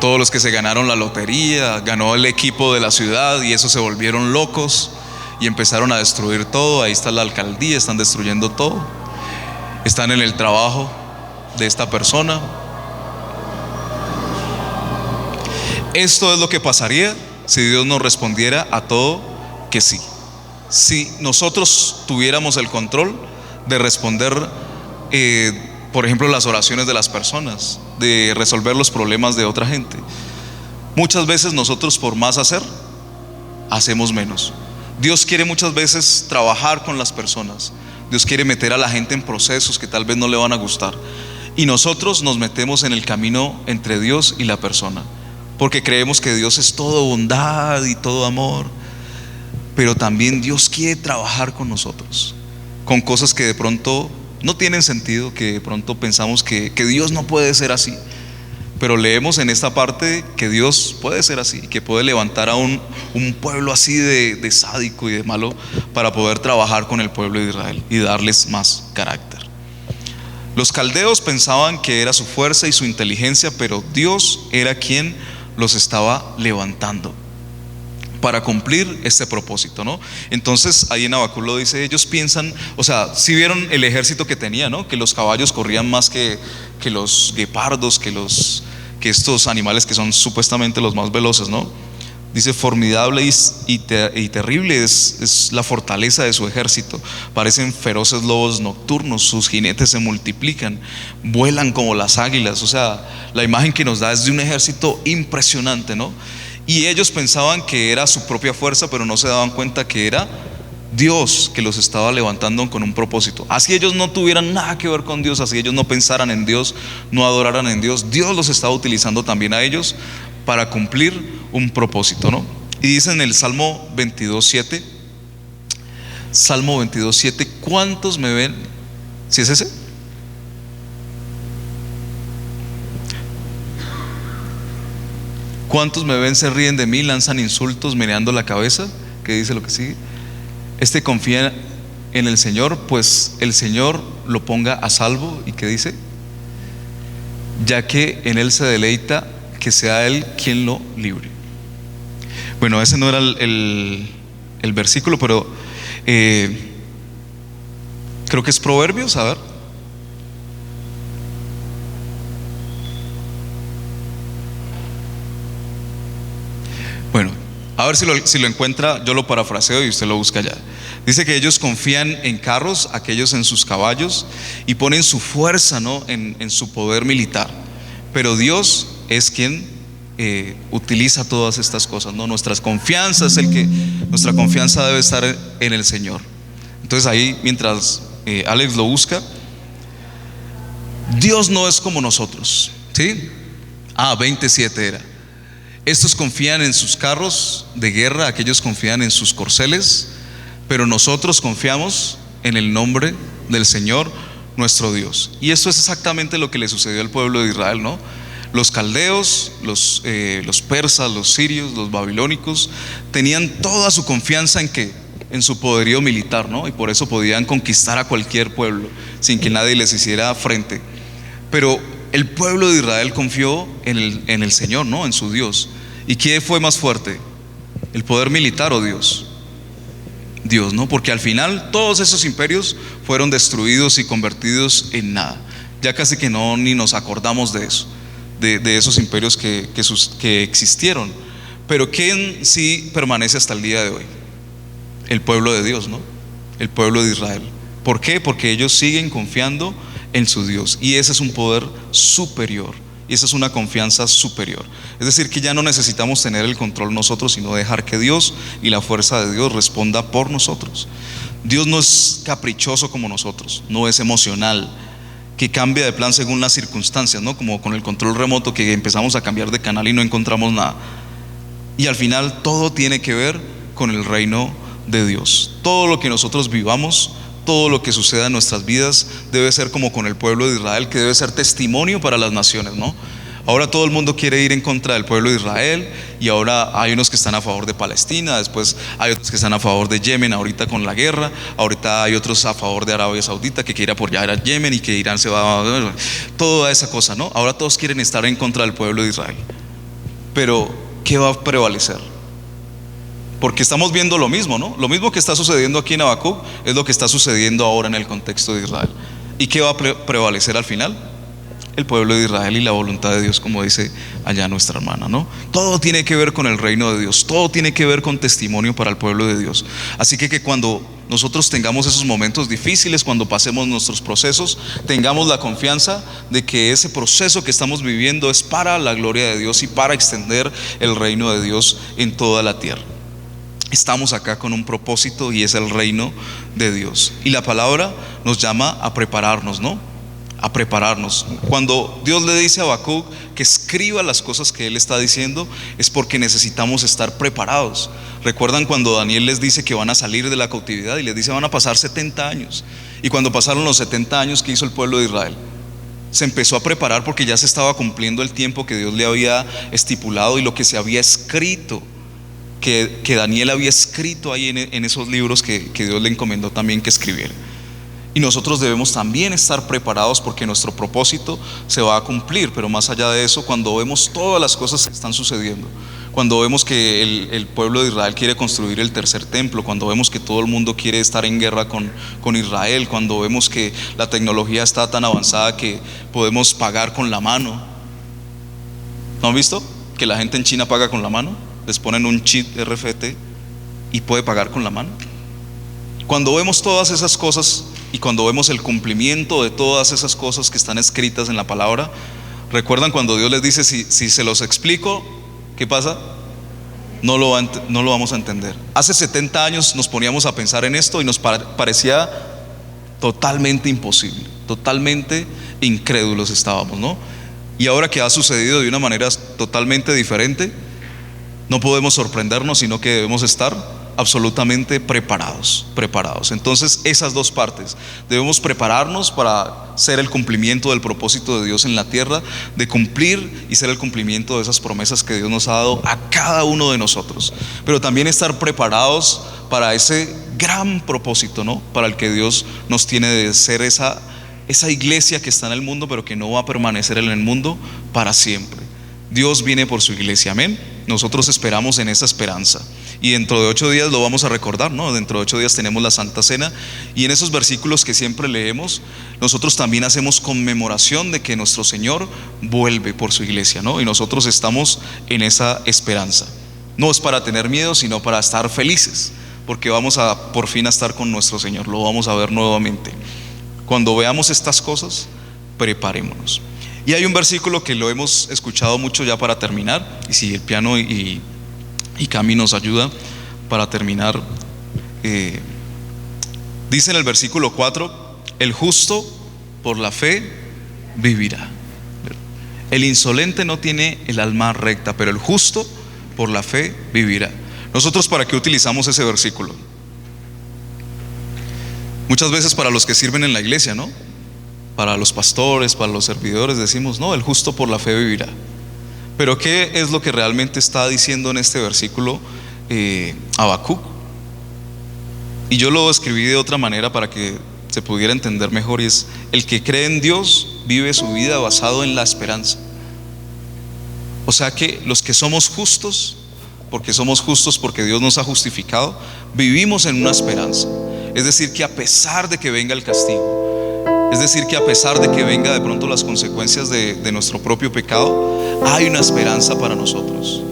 todos los que se ganaron la lotería, ganó el equipo de la ciudad, y esos se volvieron locos y empezaron a destruir todo. Ahí está la alcaldía, están destruyendo todo. Están en el trabajo de esta persona. Esto es lo que pasaría si Dios nos respondiera a todo que sí. Si nosotros tuviéramos el control de responder, por ejemplo, las oraciones de las personas, de resolver los problemas de otra gente. Muchas veces nosotros, por más hacer, hacemos menos. Dios quiere muchas veces trabajar con las personas. Dios quiere meter a la gente en procesos que tal vez no le van a gustar, y nosotros nos metemos en el camino entre Dios y la persona, porque creemos que Dios es todo bondad y todo amor. Pero también Dios quiere trabajar con nosotros, con cosas que de pronto no tienen sentido, que de pronto pensamos que Dios no puede ser así. Pero leemos en esta parte que Dios puede ser así, que puede levantar a un pueblo así de sádico y de malo, para poder trabajar con el pueblo de Israel y darles más carácter. Los caldeos pensaban que era su fuerza y su inteligencia, pero Dios era quien los estaba levantando para cumplir este propósito, ¿no? Entonces ahí en Habacuc lo dice, ellos piensan, o sea, si vieron el ejército que tenía, ¿no? Que los caballos corrían más que los guepardos, que estos animales que son supuestamente los más veloces, ¿no? Dice, formidable y terrible es la fortaleza de su ejército. Parecen feroces lobos nocturnos, sus jinetes se multiplican, vuelan como las águilas. O sea, la imagen que nos da es de un ejército impresionante, ¿no? Y ellos pensaban que era su propia fuerza, pero no se daban cuenta que era Dios que los estaba levantando con un propósito. Así ellos no tuvieran nada que ver con Dios, así ellos no pensaran en Dios, no adoraran en Dios, Dios los estaba utilizando también a ellos para cumplir un propósito, ¿no? Y dice en el Salmo 22:7, Salmo 22:7, ¿cuántos me ven? ¿Sí es ese? ¿Cuántos me ven, se ríen de mí, lanzan insultos, meneando la cabeza? ¿Qué dice lo que sigue? Este confía en el Señor, pues el Señor lo ponga a salvo. ¿Y qué dice? Ya que en Él se deleita, que sea Él quien lo libre. Bueno, ese no era el versículo, pero creo que es Proverbios, a ver. Bueno, a ver si lo encuentra, yo lo parafraseo y usted lo busca allá. Dice que ellos confían en carros, aquellos en sus caballos, y ponen su fuerza, ¿no? en su poder militar. Pero Dios es quien utiliza todas estas cosas, ¿no? Nuestra confianza debe estar en el Señor. Entonces ahí, mientras Alex lo busca, Dios no es como nosotros, ¿sí? 27 era. Estos confían en sus carros de guerra, aquellos confían en sus corceles, pero nosotros confiamos en el nombre del Señor nuestro Dios. Y esto es exactamente lo que le sucedió al pueblo de Israel, ¿no? Los caldeos, los persas, los sirios, los babilónicos tenían toda su confianza en su poderío militar, ¿no? Y por eso podían conquistar a cualquier pueblo sin que nadie les hiciera frente. Pero el pueblo de Israel confió en el Señor, ¿no? En su Dios. ¿Y qué fue más fuerte? ¿El poder militar o Dios? Dios, ¿no? Porque al final todos esos imperios fueron destruidos y convertidos en nada. Ya casi que ni nos acordamos de eso, de esos imperios que existieron. Pero ¿quién sí permanece hasta el día de hoy? El pueblo de Dios, ¿no? El pueblo de Israel. ¿Por qué? Porque ellos siguen confiando en su Dios, y ese es un poder superior, y esa es una confianza superior. Es decir, que ya no necesitamos tener el control nosotros, sino dejar que Dios y la fuerza de Dios responda por nosotros. Dios no es caprichoso como nosotros, no es emocional, que cambia de plan según las circunstancias, ¿no? Como con el control remoto, que empezamos a cambiar de canal y no encontramos nada. Y al final todo tiene que ver con el reino de Dios. Todo lo que nosotros vivamos, todo lo que suceda en nuestras vidas debe ser como con el pueblo de Israel, que debe ser testimonio para las naciones, ¿no? Ahora todo el mundo quiere ir en contra del pueblo de Israel, y ahora hay unos que están a favor de Palestina, después hay otros que están a favor de Yemen ahorita con la guerra, ahorita hay otros a favor de Arabia Saudita que quiere apoyar a Yemen y que Irán se va a... toda esa cosa, ¿no? Ahora todos quieren estar en contra del pueblo de Israel. Pero ¿qué va a prevalecer? Porque estamos viendo lo mismo, ¿no? Lo mismo que está sucediendo aquí en Habacuc es lo que está sucediendo ahora en el contexto de Israel. ¿Y qué va a prevalecer al final? El pueblo de Israel y la voluntad de Dios, como dice allá nuestra hermana, ¿no? Todo tiene que ver con el reino de Dios, todo tiene que ver con testimonio para el pueblo de Dios. Así que cuando nosotros tengamos esos momentos difíciles, cuando pasemos nuestros procesos, tengamos la confianza de que ese proceso que estamos viviendo es para la gloria de Dios y para extender el reino de Dios en toda la tierra. Estamos acá con un propósito, y es el reino de Dios. Y la palabra nos llama a prepararnos, ¿no? A prepararnos. Cuando Dios le dice a Habacuc que escriba las cosas que él está diciendo, es porque necesitamos estar preparados. ¿Recuerdan cuando Daniel les dice que van a salir de la cautividad y les dice van a pasar 70 años? Y cuando pasaron los 70 años, ¿qué hizo el pueblo de Israel? Se empezó a preparar porque ya se estaba cumpliendo el tiempo que Dios le había estipulado y lo que se había escrito, que Daniel había escrito ahí en esos libros que Dios le encomendó también que escribiera. Y nosotros debemos también estar preparados porque nuestro propósito se va a cumplir. Pero más allá de eso, cuando vemos todas las cosas que están sucediendo, cuando vemos que el pueblo de Israel quiere construir el tercer templo, cuando vemos que todo el mundo quiere estar en guerra con Israel, cuando vemos que la tecnología está tan avanzada que podemos pagar con la mano. ¿No han visto? Que la gente en China paga con la mano. Les ponen un chip RFID y puede pagar con la mano. Cuando vemos todas esas cosas y cuando vemos el cumplimiento de todas esas cosas que están escritas en la palabra, ¿recuerdan cuando Dios les dice si se los explico, qué pasa? No lo vamos a entender. Hace 70 años nos poníamos a pensar en esto y nos parecía totalmente imposible, totalmente incrédulos estábamos, ¿no? Y ahora que ha sucedido de una manera totalmente diferente, no podemos sorprendernos, sino que debemos estar absolutamente preparados. Entonces, esas dos partes, debemos prepararnos para ser el cumplimiento del propósito de Dios en la tierra, de cumplir y ser el cumplimiento de esas promesas que Dios nos ha dado a cada uno de nosotros, pero también estar preparados para ese gran propósito, ¿no? Para el que Dios nos tiene, de ser esa iglesia que está en el mundo, pero que no va a permanecer en el mundo para siempre. Dios viene por su iglesia, amén. Nosotros esperamos en esa esperanza. Y dentro de 8 días lo vamos a recordar, ¿no? Dentro de 8 días tenemos la Santa Cena. Y en esos versículos que siempre leemos, nosotros también hacemos conmemoración de que nuestro Señor vuelve por su iglesia, ¿no? Y nosotros estamos en esa esperanza. No es para tener miedo, sino para estar felices, porque vamos a por fin a estar con nuestro Señor. Lo vamos a ver nuevamente. Cuando veamos estas cosas, preparémonos. Y hay un versículo que lo hemos escuchado mucho ya para terminar, y si el piano y Cami nos ayuda para terminar, dice en el versículo 4: el justo por la fe vivirá. El insolente no tiene el alma recta, pero el justo por la fe vivirá. Nosotros, ¿para qué utilizamos ese versículo? Muchas veces para los que sirven en la iglesia, ¿no? Para los pastores, para los servidores, decimos, no, el justo por la fe vivirá. Pero ¿qué es lo que realmente está diciendo en este versículo Habacuc? Y yo lo escribí de otra manera para que se pudiera entender mejor, y es: el que cree en Dios vive su vida basado en la esperanza. O sea que los que somos justos porque Dios nos ha justificado, vivimos en una esperanza. Es decir, que a pesar de que venga el castigo, es decir, que a pesar de que venga de pronto las consecuencias de nuestro propio pecado, hay una esperanza para nosotros.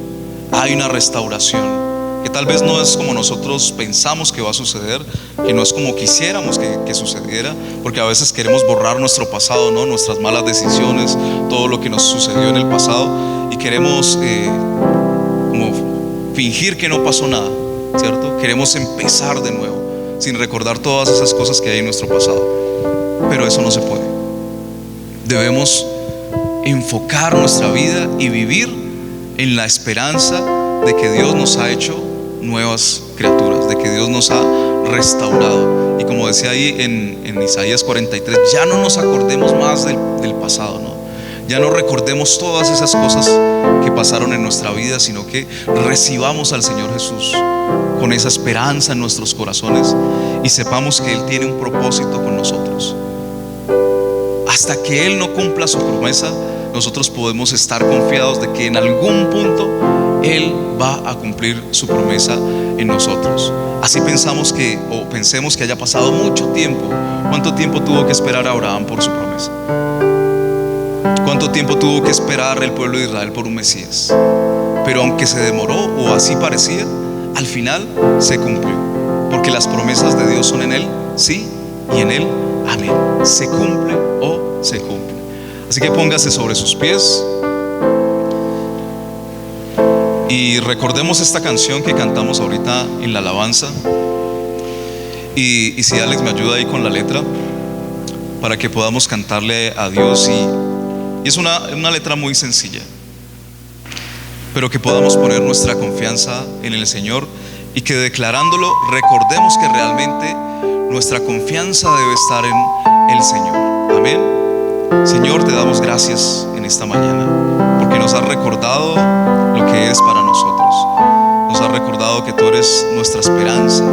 Hay una restauración que tal vez no es como nosotros pensamos que va a suceder, que no es como quisiéramos que sucediera, porque a veces queremos borrar nuestro pasado, ¿no? Nuestras malas decisiones, todo lo que nos sucedió en el pasado, y queremos como fingir que no pasó nada, ¿cierto? Queremos empezar de nuevo, sin recordar todas esas cosas que hay en nuestro pasado. Pero eso no se puede. Debemos enfocar nuestra vida y vivir en la esperanza de que Dios nos ha hecho nuevas criaturas, de que Dios nos ha restaurado. Y como decía ahí en Isaías 43, ya no nos acordemos más del pasado, ¿no? Ya no recordemos todas esas cosas que pasaron en nuestra vida, sino que recibamos al Señor Jesús con esa esperanza en nuestros corazones y sepamos que Él tiene un propósito con nosotros. Hasta que Él no cumpla su promesa, nosotros podemos estar confiados de que en algún punto Él va a cumplir su promesa en nosotros. Así pensemos que haya pasado mucho tiempo. ¿Cuánto tiempo tuvo que esperar Abraham por su promesa? ¿Cuánto tiempo tuvo que esperar el pueblo de Israel por un Mesías? Pero aunque se demoró, o así parecía, al final se cumplió, porque las promesas de Dios son en Él sí y en Él amén. Se cumple o se cumple. Así que póngase sobre sus pies y recordemos esta canción que cantamos ahorita en la alabanza. Y si Alex me ayuda ahí con la letra, para que podamos cantarle a Dios. Y es una letra muy sencilla, pero que podamos poner nuestra confianza en el Señor y que declarándolo recordemos que realmente nuestra confianza debe estar en el Señor. Amén. Señor, te damos gracias en esta mañana porque nos has recordado lo que es para nosotros. Nos has recordado que tú eres nuestra esperanza.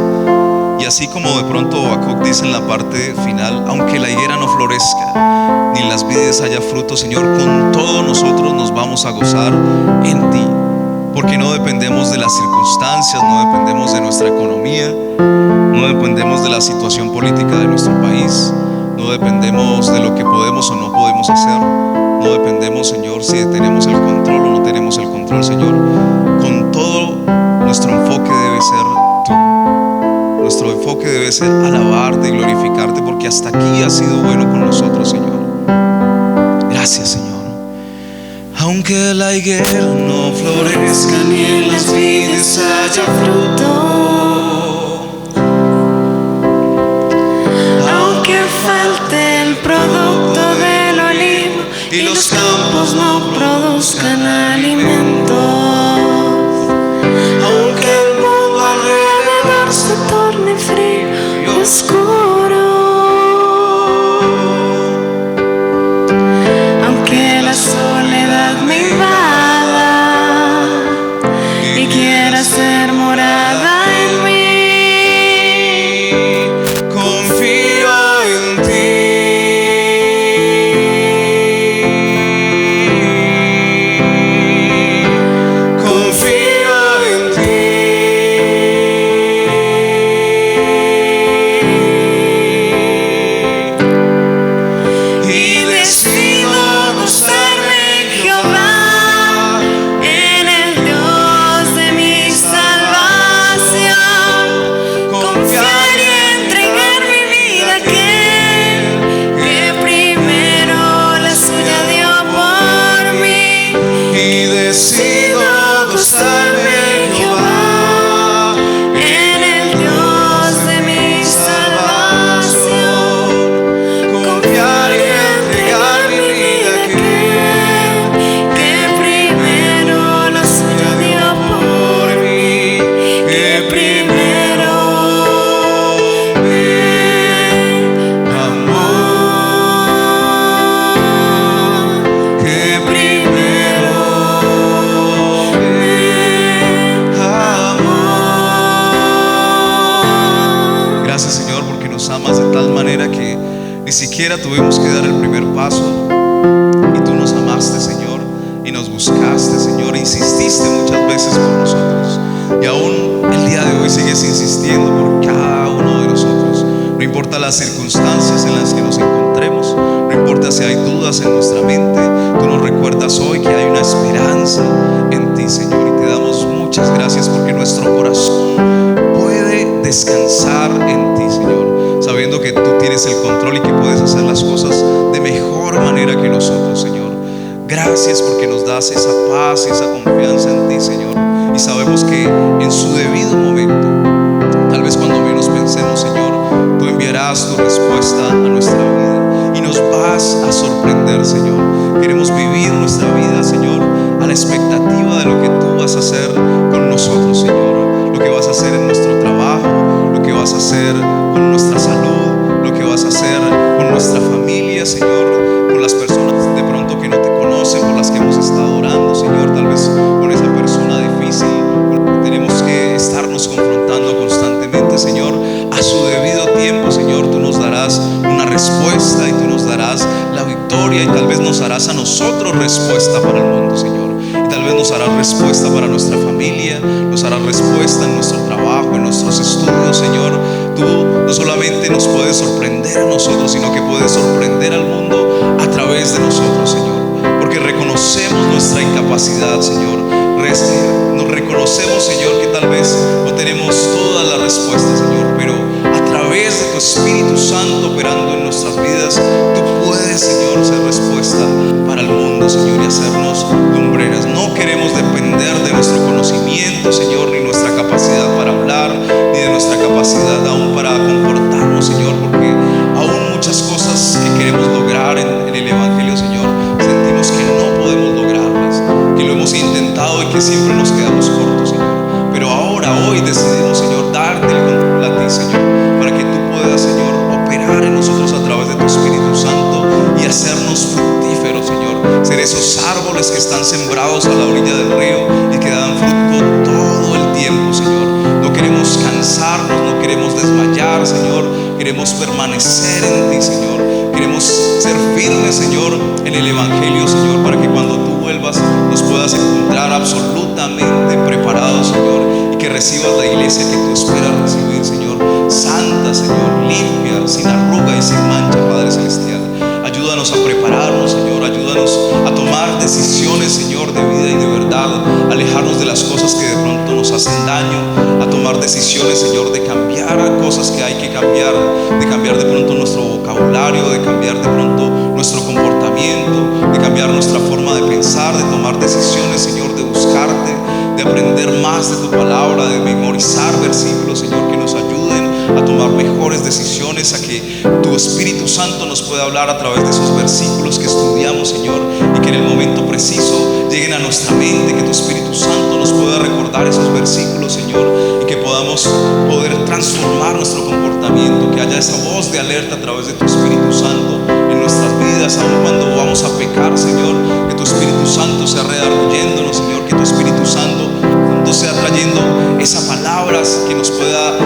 Y así como de pronto Habacuc dice en la parte final, aunque la higuera no florezca ni en las vides haya fruto, Señor, con todo nosotros nos vamos a gozar en ti, porque no dependemos de las circunstancias, no dependemos de nuestra economía, no dependemos de la situación política de nuestro país, no dependemos de lo que podemos o no podemos hacer, no dependemos, Señor, si tenemos el control o no tenemos el control, Señor. Con todo nuestro enfoque debe ser tú. Nuestro enfoque debe ser alabarte y glorificarte, porque hasta aquí has sido bueno con nosotros, Señor. Gracias, Señor. Aunque la higuera no florezca ni en las vides haya fruto, aunque falte el producto del olivo y los campos no produzcan alimento, aunque el mundo alrededor se torne frío y oscuro, aunque la soledad me invada y quiera ser morada en mí, confío en ti. Confío en ti. Y decido gozarme en Jehová, en el Dios de mi salvación, confiar y entregar mi vida a aquel que primero la suya dio por mí. y decido gozarme en Jehová, En el Dios de mi salvación, confiar y entregar mi vida a aquel que primero la suya dio por mí, que primero me amó, que primero me amó. Gracias, Señor, porque nos amas de tal manera que ni siquiera tuvimos que dar el primer paso, y tú nos amaste, Señor, y nos buscaste, Señor, e insististe muchas veces por nosotros, y aún el día de hoy sigues insistiendo por cada uno de nosotros. No importa las circunstancias en las que nos encontremos, no importa si hay dudas en nuestra mente, tú nos recuerdas hoy que hay una esperanza en ti, Señor, y te damos muchas gracias porque nuestro corazón puede descansar en ti, Señor, sabiendo que tú tienes el control y que puedes hacer las cosas de mejor manera que nosotros, Señor. Gracias porque nos das esa paz y esa confianza en ti, Señor, y sabemos que en su debido momento, tal vez cuando menos pensemos, Señor, tú enviarás tu respuesta a nuestra vida y nos vas a sorprender, Señor. Queremos vivir nuestra vida, Señor, a la expectativa de lo que tú vas a hacer con nosotros, Señor, lo que vas a hacer en nuestro trabajo, lo que vas a hacer con nuestra salud, victoria, y tal vez nos harás a nosotros respuesta para el mundo, Señor. Y tal vez nos harás respuesta para nuestra familia, nos harás respuesta en nuestro trabajo, en nuestros estudios, Señor. Tú no solamente nos puedes sorprender a nosotros, sino que puedes sorprender al mundo a través de nosotros, Señor. Porque reconocemos nuestra incapacidad, Señor. Nos reconocemos, Señor, que tal vez no tenemos todas las respuestas, Señor, pero a través de tu Espíritu Santo operando en nuestras vidas, tú puedes, Señor, ser respuesta para el mundo, Señor, y hacernos lumbreras. No queremos depender de nuestro conocimiento, Señor, ni nuestra capacidad para hablar, ni de nuestra capacidad aún para comportarnos, Señor, porque aún muchas cosas que queremos lograr en el Evangelio, Señor, sentimos que no podemos lograrlas, que lo hemos intentado y que siempre nos quedamos cortos, Señor. Pero ahora, hoy decidimos, Señor, darte el control a ti, Señor, para que tú puedas, Señor, operar en nosotros a través de tu Espíritu Santo y hacernos fructíferos, Señor. Ser esos árboles que están sembrados a la orilla del río y que dan fruto todo el tiempo, Señor. No queremos cansarnos, no queremos desmayar, Señor. Queremos permanecer en ti, Señor. Queremos ser firmes, Señor, en el Evangelio, Señor, para que cuando tú vuelvas nos puedas encontrar absolutamente preparados, Señor, y que recibas la iglesia que tú esperas recibir, Señor, santa, Señor, limpia, sin arruga y sin mancha, Padre Celestial. Ayúdanos a prepararnos, Señor, ayúdanos a tomar decisiones, Señor, de vida y de verdad, alejarnos de las cosas que de pronto nos hacen daño, a tomar decisiones, Señor, de cambiar cosas que hay que cambiar, de cambiar de pronto nuestro vocabulario, de cambiar de pronto nuestro comportamiento, de cambiar nuestra forma de pensar, de tomar decisiones, Señor, de buscarte, de aprender más de tu palabra, de memorizar versículos, Señor, que nos ayuden a tomar mejores decisiones, a que tu Espíritu Santo nos pueda hablar a través de esos versículos que estudiamos, Señor, y que en el momento preciso lleguen a nuestra mente, que tu Espíritu Santo nos pueda recordar esos versículos, Señor, y que podamos poder transformar nuestro comportamiento, que haya esa voz de alerta a través de tu Espíritu Santo en nuestras vidas, aun cuando vamos a pecar, Señor, que tu Espíritu Santo sea redarguyéndonos, Señor, que tu Espíritu Santo sea trayendo esas palabras que nos pueda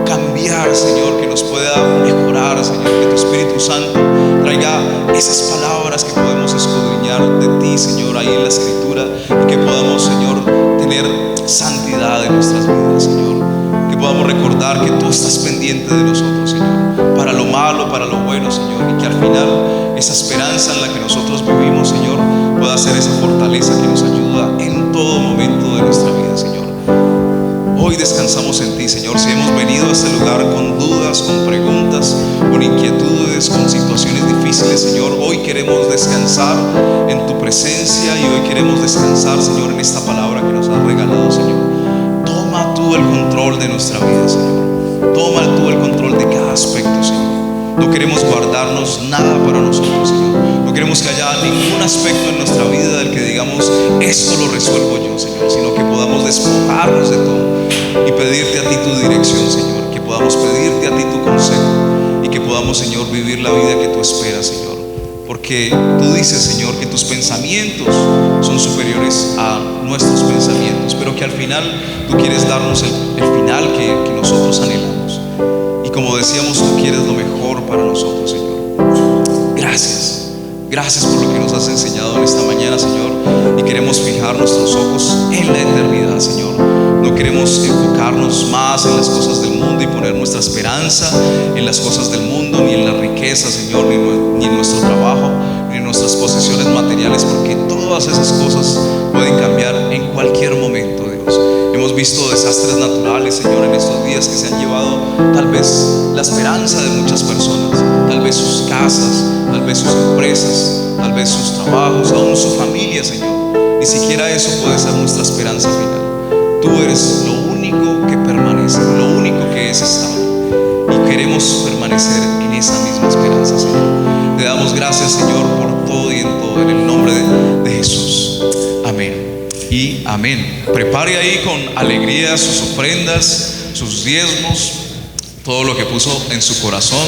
cambiar, Señor, que nos pueda mejorar, Señor, que tu Espíritu Santo traiga esas palabras que podemos escudriñar de ti, Señor, ahí en la Escritura, y que podamos, Señor, tener santidad en nuestras vidas, Señor, que podamos recordar que tú estás pendiente de nosotros, Señor, para lo malo, para lo bueno, Señor, y que al final esa esperanza en la que nosotros vivimos, Señor, pueda ser esa fortaleza que nos ayuda en todo momento de nuestra vida, Señor. Hoy descansamos en ti, Señor. Si hemos venido a este lugar con dudas, con preguntas, con inquietudes, con situaciones difíciles, Señor, hoy queremos descansar en tu presencia y hoy queremos descansar, Señor, en esta palabra que nos has regalado, Señor. Toma tú el control de nuestra vida, Señor. Toma tú el control de cada aspecto, Señor. No queremos guardarnos nada para nosotros, Señor. No queremos que haya ningún aspecto en nuestra vida del que digamos, esto lo resuelvo yo, Señor, sino que podamos despojarnos de todo y pedirte a ti tu dirección, Señor, que podamos pedirte a ti tu consejo y que podamos, Señor, vivir la vida que tú esperas, Señor, porque tú dices, Señor, que tus pensamientos son superiores a nuestros pensamientos, pero que al final tú quieres darnos el final que nosotros anhelamos, y como decíamos, tú quieres lo mejor para nosotros, Señor. Gracias por lo que nos has enseñado en esta mañana, Señor, y queremos fijar nuestros ojos en la eternidad, Señor. No queremos enfocarnos más en las cosas del mundo y poner nuestra esperanza en las cosas del mundo, ni en la riqueza, Señor, ni en nuestro trabajo, ni en nuestras posesiones materiales, porque todas esas cosas pueden cambiar en cualquier momento, Dios. Hemos visto desastres naturales, Señor, en estos días que se han llevado tal vez la esperanza de muchas personas, tal vez sus casas, tal vez sus empresas, tal vez sus trabajos, aún su familia, Señor. Ni siquiera eso puede ser nuestra esperanza final. Tú eres lo único que permanece, lo único que es estable, y queremos permanecer en esa misma esperanza, Señor. Te damos gracias, Señor, por todo y en todo, en el nombre de Jesús. Amén y amén. Prepare ahí con alegría sus ofrendas, sus diezmos, todo lo que puso en su corazón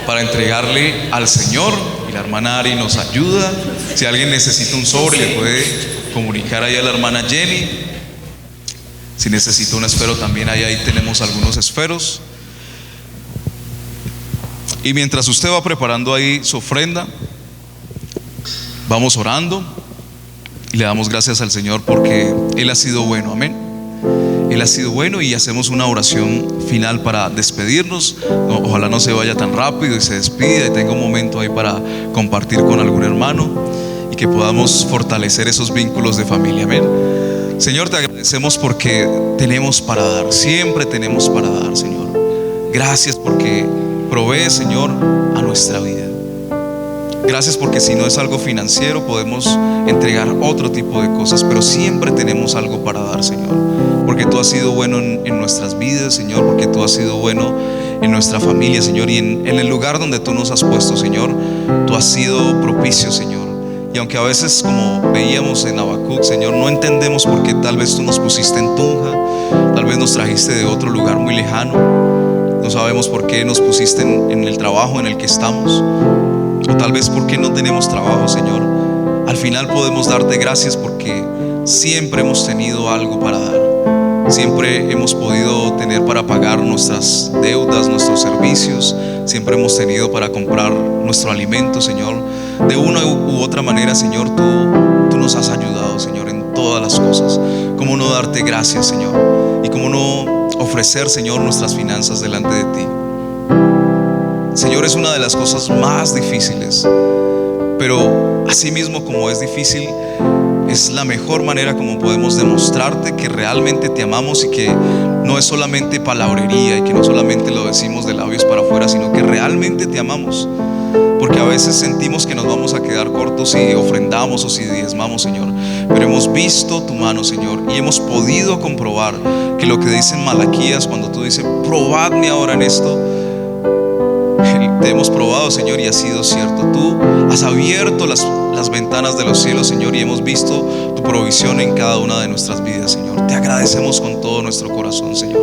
para entregarle al Señor. Y la hermana Ari nos ayuda. Si alguien necesita un sobre, le puede comunicar ahí a la hermana Jenny. Si necesita un esfero, también ahí tenemos algunos esferos. Y mientras usted va preparando ahí su ofrenda, Vamos orando y le damos gracias al Señor porque Él ha sido bueno, amén. Él ha sido bueno, y hacemos una oración final para despedirnos. Ojalá no se vaya tan rápido y se despida y tenga un momento ahí para compartir con algún hermano y que podamos fortalecer esos vínculos de familia, amén. Señor, te agradecemos porque tenemos para dar, siempre tenemos para dar, Señor. Gracias porque provees, Señor, a nuestra vida. Gracias porque si no es algo financiero podemos entregar otro tipo de cosas, pero siempre tenemos algo para dar, Señor. Porque tú has sido bueno en nuestras vidas, Señor, porque tú has sido bueno en nuestra familia, Señor, y en el lugar donde tú nos has puesto, Señor, tú has sido propicio, Señor. Y aunque a veces, como veíamos en Habacuc, Señor, no entendemos por qué tal vez tú nos pusiste en Tunja, tal vez nos trajiste de otro lugar muy lejano, no sabemos por qué nos pusiste en el trabajo en el que estamos, o tal vez por qué no tenemos trabajo, Señor. Al final podemos darte gracias porque siempre hemos tenido algo para dar. Siempre hemos podido tener para pagar nuestras deudas, nuestros servicios. Siempre hemos tenido para comprar nuestro alimento, Señor. De una u otra manera, Señor, tú nos has ayudado, Señor, en todas las cosas. ¿Cómo no darte gracias, Señor? Y cómo no ofrecer, Señor, nuestras finanzas delante de ti. Señor, es una de las cosas más difíciles, pero asimismo como es difícil, es la mejor manera como podemos demostrarte que realmente te amamos y que no es solamente palabrería y que no solamente lo decimos de labios para afuera, sino que realmente te amamos. Porque a veces sentimos que nos vamos a quedar cortos si ofrendamos o si diezmamos, Señor, pero hemos visto tu mano, Señor, y hemos podido comprobar que lo que dice en Malaquías cuando tú dices probadme ahora en esto, te hemos probado, Señor, y ha sido cierto. Tú has abierto las ventanas de los cielos, Señor, y hemos visto tu provisión en cada una de nuestras vidas, Señor. Te agradecemos con todo nuestro corazón, Señor.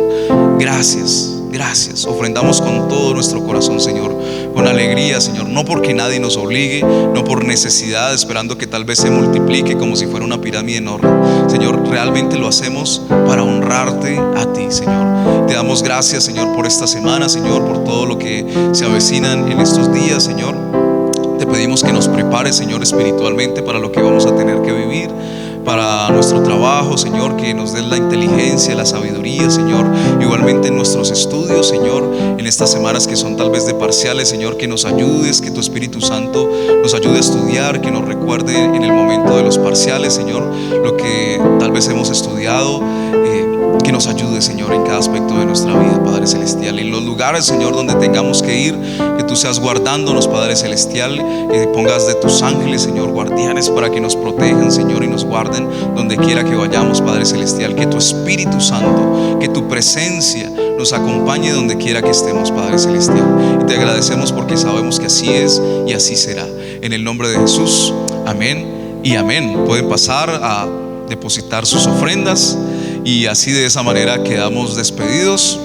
Gracias, gracias. Ofrendamos con todo nuestro corazón, Señor, con alegría, Señor, no porque nadie nos obligue, no por necesidad, esperando que tal vez se multiplique como si fuera una pirámide enorme. Señor, realmente lo hacemos para honrarte a ti, Señor. Te damos gracias, Señor, por esta semana, Señor, por todo lo que se avecina en estos días, Señor. Te pedimos que nos prepares, Señor, espiritualmente para lo que vamos a tener que vivir, para nuestro trabajo, Señor, que nos des la inteligencia, la sabiduría, Señor, igualmente en nuestros estudios, Señor, en estas semanas que son tal vez de parciales, Señor, que nos ayudes, que tu Espíritu Santo nos ayude a estudiar, que nos recuerde en el momento de los parciales, Señor, lo que tal vez hemos estudiado, que nos ayude, Señor, en cada aspecto de nuestra vida, Padre Celestial. En los lugares, Señor, donde tengamos que ir, que tú seas guardándonos, Padre Celestial, que pongas de tus ángeles, Señor, guardianes para que nos protejan, Señor, y nos guarden donde quiera que vayamos, Padre Celestial. Que tu Espíritu Santo, que tu presencia nos acompañe donde quiera que estemos, Padre Celestial. Y te agradecemos porque sabemos que así es y así será. En el nombre de Jesús, amén y amén. Pueden pasar a depositar sus ofrendas. Y así de esa manera quedamos despedidos.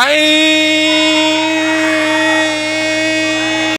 ¡Ay!